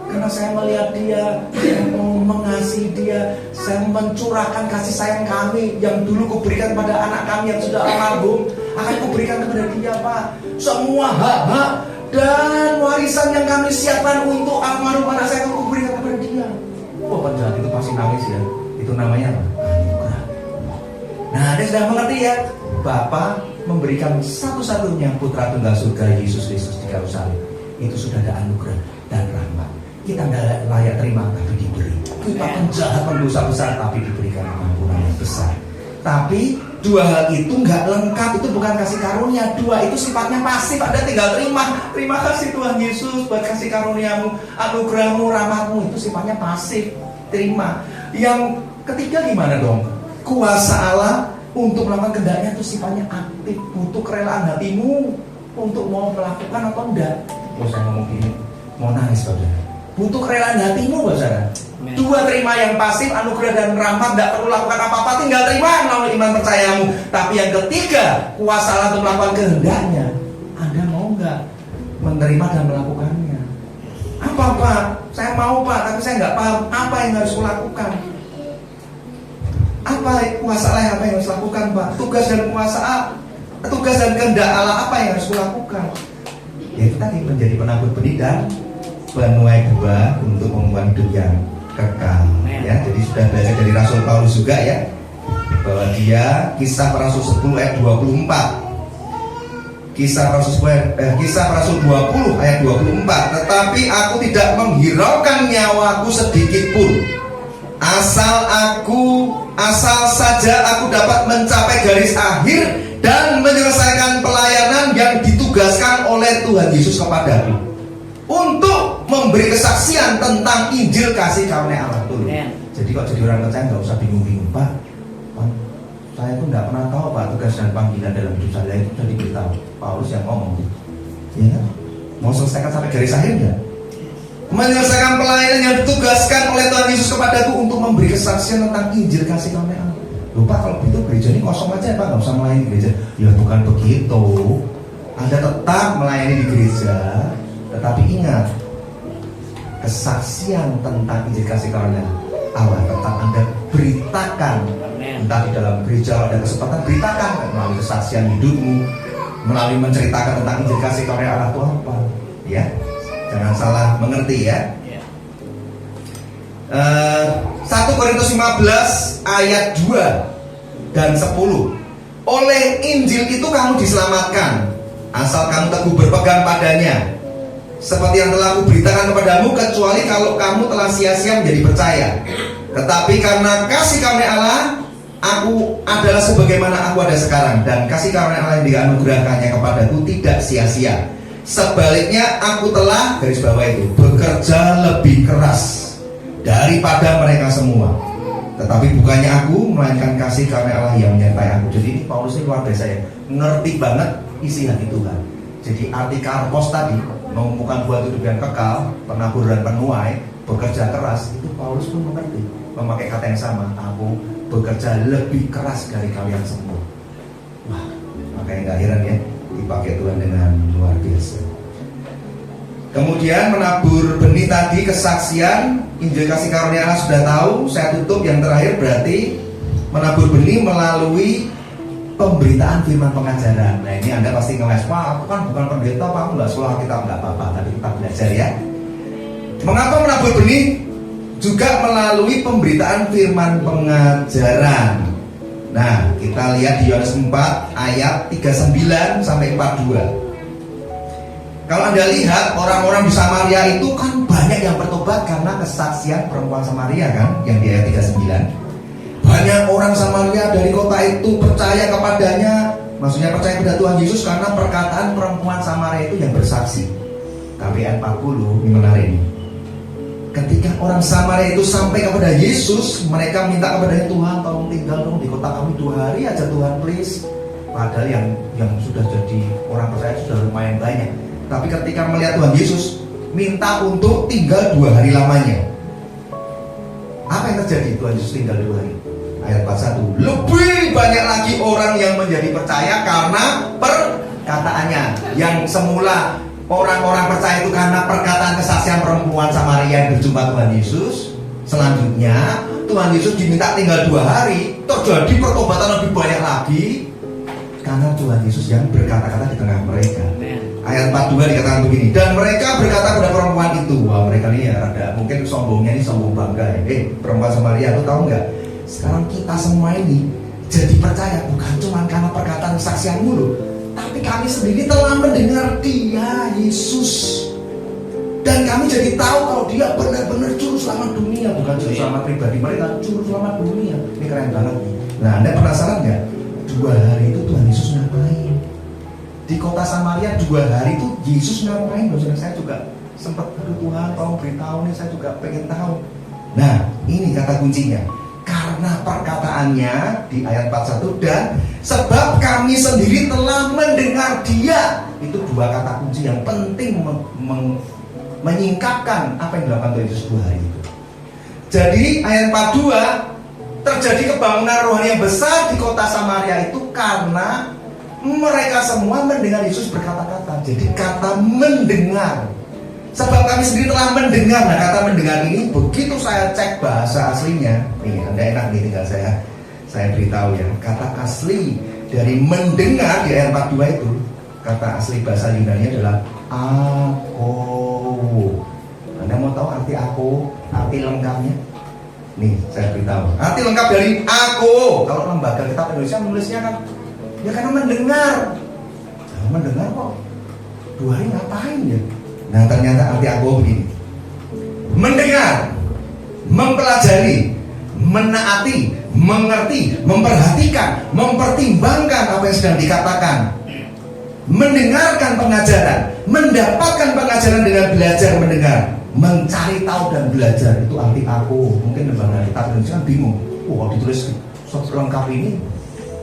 karena saya melihat dia, saya mau mengasihi dia, saya mencurahkan kasih sayang kami yang dulu kuberikan pada anak kami yang sudah almarhum, akan kuberikan kepada dia Pak. Semua hak-hak dan warisan yang kami siapkan untuk almarhum anak saya akan kuberikan kepada dia. Wah, penjahat itu pasti nangis ya. Itu namanya apa? Anugerah. Nah, dia sudah mengerti ya. Bapak memberikan satu-satunya putra tunggal surga Yesus Kristus di kayu salib. Itu sudah ada anugerah dan rahmat. Kita tidak layak terima, tapi diberi. Kita penjahat pendosa besar, tapi diberikan ampunan yang besar. Tapi dua hal itu nggak lengkap, itu bukan kasih karunia. Dua itu sifatnya pasif, Anda tinggal terima. Terima kasih Tuhan Yesus buat kasih karuniamu, anugerahmu, rahmatmu. Itu sifatnya pasif, terima. Yang ketiga gimana dong? Kuasa Allah untuk melakukan kehendaknya itu sifatnya aktif, butuh kerelaan hatimu untuk mau melakukan atau enggak. Oh, saya ngomong gini, mau nangis saudara. Butuh kerelaan hatimu saudara. Dua, terima yang pasif, anugerah dan rahmat, tidak perlu lakukan apa-apa, tinggal terima melalui iman percayamu. Tapi yang ketiga, kuasa Allah untuk melakukan kehendaknya. Anda mau nggak menerima dan melakukannya? Apa Pak? Saya mau Pak, tapi saya nggak paham apa yang harus kulakukan. Apa kuasa Allah apa yang harus lakukan Pak? Tugas dan kuasa Allah, tugas dan kehendak Allah apa yang harus kulakukan? Yaitu tadi menjadi penabur benih dan penuai buah untuk membuat hidup yang kekal. Ya, jadi sudah belajar dari Rasul Paulus juga ya, bahwa dia Kisah Para Rasul 10 ayat 24. Kisah Para Rasul 20 ayat 24. Tetapi aku tidak menghiraukan nyawaku sedikit pun, asal saja aku dapat mencapai garis akhir dan menyelesaikan pelayanan yang ditugaskan oleh Tuhan Yesus kepadaku, untuk memberi kesaksian tentang Injil kasih karunia Allah itu. Jadi kok jadi orang percaya nggak usah bingung-bingung, Pak. Saya tuh nggak pernah tahu Pak tugas dan panggilan dalam hidup saya itu sudah diberitahu. Paulus yang ngomong, ya, mau selesaikan sampai garis akhir ya. Menyelesaikan pelayanan yang ditugaskan oleh Tuhan Yesus kepadaku untuk memberi kesaksian tentang Injil kasih karunia Allah. Lupa kalau begitu gereja ini kosong aja Pak, nggak usah melayani gereja. Ya bukan begitu. Anda tetap melayani di gereja, tetapi ingat, kesaksian tentang Injil kasih karunia Allah tetap Anda beritakan. Entah di dalam gereja ada kesempatan, beritakan melalui kesaksian hidupmu, melalui menceritakan tentang Injil kasih karunia Allah itu apa. Ya, jangan salah mengerti ya. 1 Korintus 15 ayat 2 dan 10. Oleh Injil itu kamu diselamatkan, asal kamu teguh berpegang padanya, seperti yang telah aku beritakan kepadamu, kecuali kalau kamu telah sia-sia menjadi percaya. Tetapi karena kasih karunia Allah, aku adalah sebagaimana aku ada sekarang, dan kasih karunia Allah yang dianugerahkannya kepadaku tidak sia-sia. Sebaliknya aku telah, garis bawah itu, bekerja lebih keras daripada mereka semua. Tetapi bukannya aku, melainkan kasih karena Allah yang menyertai aku. Jadi ini Paulus ini luar biasa ya, ngerti banget isi hati Tuhan. Jadi arti karpos tadi, mengumpulkan buah hidup yang kekal, penabur dan penuai, bekerja keras, itu Paulus pun mengerti, memakai kata yang sama. Aku bekerja lebih keras dari kalian semua. Wah, makanya gak heran ya, dipakai Tuhan dengan luar biasa. Kemudian menabur benih tadi, kesaksian, Injil kasih karunia Allah sudah tahu. Saya tutup yang terakhir, berarti menabur benih melalui pemberitaan firman pengajaran. Nah ini Anda pasti ngeles, Pak aku kan bukan pendeta, Pak aku nggak sekolah kita, nggak apa-apa, tapi kita belajar ya. Mengapa menabur benih? Juga melalui pemberitaan firman pengajaran. Nah kita lihat di Yohanes 4 ayat 39 sampai 42. Kalau Anda lihat orang-orang di Samaria itu kan banyak yang bertobat karena kesaksian perempuan Samaria kan, yang di ayat 39. Banyak orang Samaria dari kota itu percaya kepadanya, maksudnya percaya kepada Tuhan Yesus karena perkataan perempuan Samaria itu yang bersaksi. Tapi ayat 40 ini menarik nih. Ketika orang Samaria itu sampai kepada Yesus, mereka minta kepada Tuhan, tolong tinggal dong di kota kami 2 hari aja Tuhan please. Padahal yang sudah jadi orang percaya sudah lumayan banyak. Tapi ketika melihat Tuhan Yesus, minta untuk tinggal 2 hari lamanya. Apa yang terjadi? Tuhan Yesus tinggal 2 hari. Ayat 41, lebih banyak lagi orang yang menjadi percaya karena perkataannya. Yang semula orang-orang percaya itu karena perkataan kesaksian perempuan Samaria yang berjumpa Tuhan Yesus. Selanjutnya Tuhan Yesus diminta tinggal 2 hari. Terjadi pertobatan lebih banyak lagi karena Tuhan Yesus yang berkata-kata di tengah mereka. Ayat 42 dikatakan begini, dan mereka berkata kepada perempuan itu, wah mereka ini ya rada mungkin sombongnya ini sombong bangga ya. Perempuan Samaria, lu tahu nggak? Sekarang kita semua ini jadi percaya bukan cuma karena perkataan kesaksianmu loh, tapi kami sendiri telah mendengar Dia Yesus, dan kami jadi tahu kalau Dia benar-benar juru selamat dunia, bukan juru selamat pribadi mereka, juru selamat dunia. Ini keren banget nih. Nah Anda penasaran nggak? 2 hari itu Tuhan Yesus ngapain? Di kota Samaria 2 hari itu Yesus ngapain? Maksudnya saya juga sempat, aduh Tuhan tolong beritahu nih, saya juga pengen tahu. Nah ini kata kuncinya, karena perkataannya di ayat 41, dan sebab kami sendiri telah mendengar Dia. Itu 2 kata kunci yang penting menyingkapkan apa yang dilakukan Tuhan Yesus 2 hari itu. Jadi ayat 42, terjadi kebangunan rohani yang besar di kota Samaria itu karena mereka semua mendengar Yesus berkata-kata. Jadi kata mendengar, sebab kami sendiri telah mendengar. Nah kata mendengar ini begitu saya cek bahasa aslinya, nih Anda enak nih tinggal saya beritahu ya. Kata asli dari mendengar di ayat 42 itu, kata asli bahasa Yunani adalah ako. Anda mau tahu arti ako, arti lengkapnya? Nih saya beritahu, arti lengkap dari aku. Kalau lembaga kitab Indonesia menulisnya kan ya karena mendengar. Nah, mendengar kok 2 hari ngapain ya? Nah ternyata arti aku begini: mendengar, mempelajari, menaati, mengerti, memperhatikan, mempertimbangkan apa yang sedang dikatakan, mendengarkan pengajaran, mendapatkan pengajaran dengan belajar mendengar, mencari tahu dan belajar. Itu arti aku. Mungkin lembaga kitab Indonesia kan bingung, kalau ditulis lengkap ini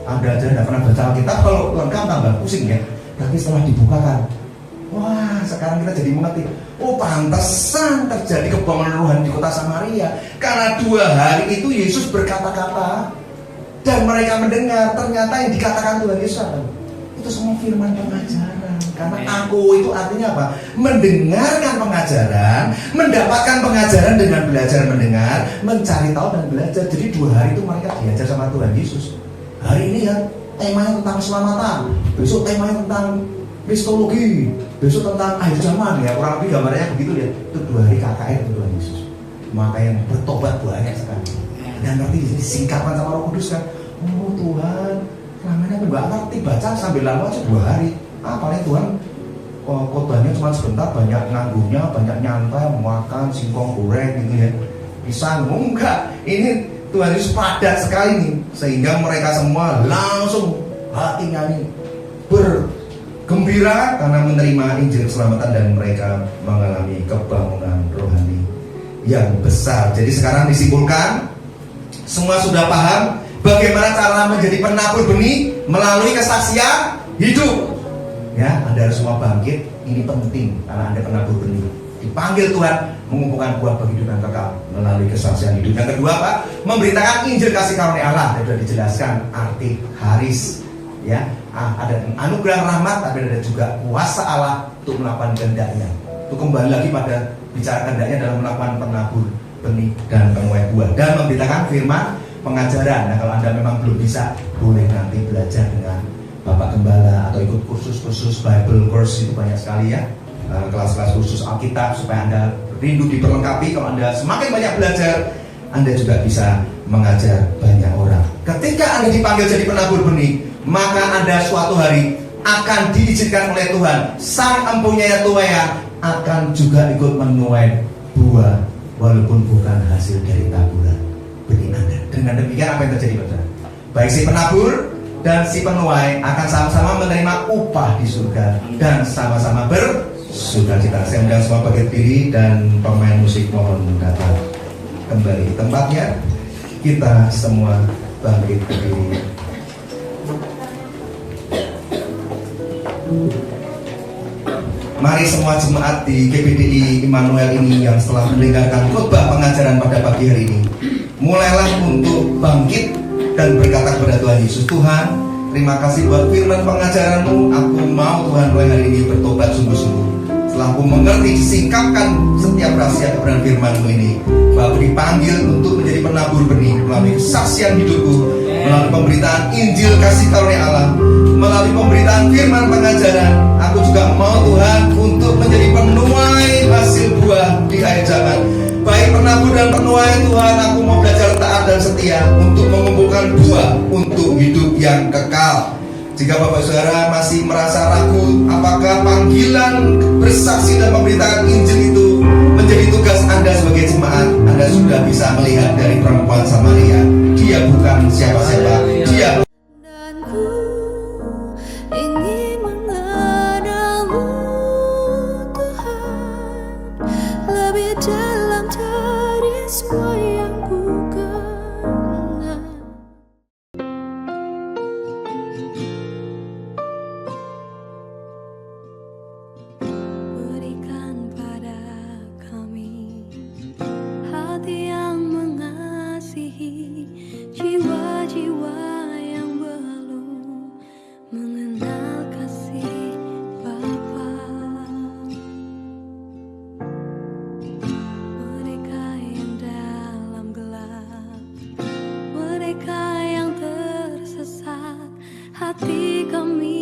Anda aja tidak pernah baca Alkitab, kalau lengkap tambah pusing ya. Tapi setelah dibukakan, wah sekarang kita jadi mengerti. Oh pantesan terjadi kebangunan rohani di kota Samaria karena 2 hari itu Yesus berkata-kata dan mereka mendengar. Ternyata yang dikatakan Tuhan Yesus itu semua firman pengajaran. Karena aku itu artinya apa? Mendengarkan pengajaran, mendapatkan pengajaran dengan belajar mendengar, mencari tahu dan belajar. Jadi 2 hari itu mereka diajar sama Tuhan Yesus. Hari ini ya temanya tentang keselamatan, besok temanya tentang kristologi, besok tentang akhir zaman ya, kurang lebih gambarnya begitu ya. Itu 2 hari KKN Tuhan Yesus. Maka yang bertobat banyak sekali. Dan ngerti disingkapkan sama Roh Kudus kan. Oh Tuhan, namanya aku nggak ngerti, baca sambil lama aja 2 hari. Paling Tuhan khotbahnya cuma sebentar, banyak nganggurnya, banyak nyantai, makan singkong goreng gitu ya. Pisang enggak. Ini Tuhan Yesus padat sekali nih, sehingga mereka semua langsung hatinya nih bergembira karena menerima Injil keselamatan dan mereka mengalami kebangunan rohani yang besar. Jadi sekarang disimpulkan, Semua sudah paham bagaimana cara menjadi penabur benih melalui kesaksian hidup. Ya, Anda harus semua bangkit. Ini penting karena Anda penabur benih. Dipanggil Tuhan mengumpulkan buah bagi hidup yang kekal melalui kesaksian hidup. Yang kedua, Pak, memberitakan Injil kasih karunia Allah. Sudah dijelaskan arti haris. Ya, ada anugerah rahmat, tapi ada juga kuasa Allah untuk melakukan kehendaknya. Itu kembali lagi pada bicara kehendaknya dalam melakukan penabur benih dan penuai buah dan memberitakan firman pengajaran. Nah, kalau Anda memang belum bisa, boleh nanti belajar dengan Bapak Gembala atau ikut kursus-kursus Bible course, itu banyak sekali ya, kelas-kelas khusus Alkitab, supaya Anda rindu diperlengkapi. Kalau Anda semakin banyak belajar, Anda juga bisa mengajar banyak orang. Ketika Anda dipanggil jadi penabur benih, maka Anda suatu hari akan diizinkan oleh Tuhan, Sang Empunya Tuhan, akan juga ikut menuai buah walaupun bukan hasil dari taburan benih Anda. Dengan demikian apa yang terjadi, Saudara? Baik si penabur dan si penuai akan sama-sama menerima upah di surga dan sama-sama bersukacita. Saya undang semua bangkit diri dan pemain musik mohon datang kembali ke tempatnya. Kita semua bangkit berdiri. Mari semua jemaat di GBDI Immanuel ini yang setelah mendengarkan khotbah pengajaran pada pagi hari ini, mulailah untuk bangkit dan berkata kepada Tuhan Yesus, Tuhan, terima kasih buat firman pengajaran-Mu. Aku mau Tuhan mulai hari ini bertobat sungguh-sungguh. Setelah aku mengerti, disingkapkan setiap rahasia kebenaran firman-Mu ini, bahwa aku dipanggil untuk menjadi penabur benih melalui kesaksian hidupku, melalui pemberitaan Injil kasih karunia Allah, melalui pemberitaan firman pengajaran. Aku juga mau Tuhan untuk menjadi penuai hasil buah di akhir zaman. Baik penabur dan penuai Tuhan, aku mau belajar taat dan setia untuk mengumpulkan buah untuk hidup yang kekal. Jika Bapak Saudara masih merasa ragu apakah panggilan bersaksi dan pemberitaan Injil itu menjadi tugas Anda sebagai jemaat, Anda sudah bisa melihat dari perempuan Samaria. Dia bukan siapa-siapa, dia Dan ku ingin mengenalmu, Tuhan, lebih dalam dari semua yang ku kenal. Berikan pada kami hati yang mengasihi jiwa-jiwa yang belum mengenal kasih Bapa. Mereka yang dalam gelap, mereka yang tersesat, hati kami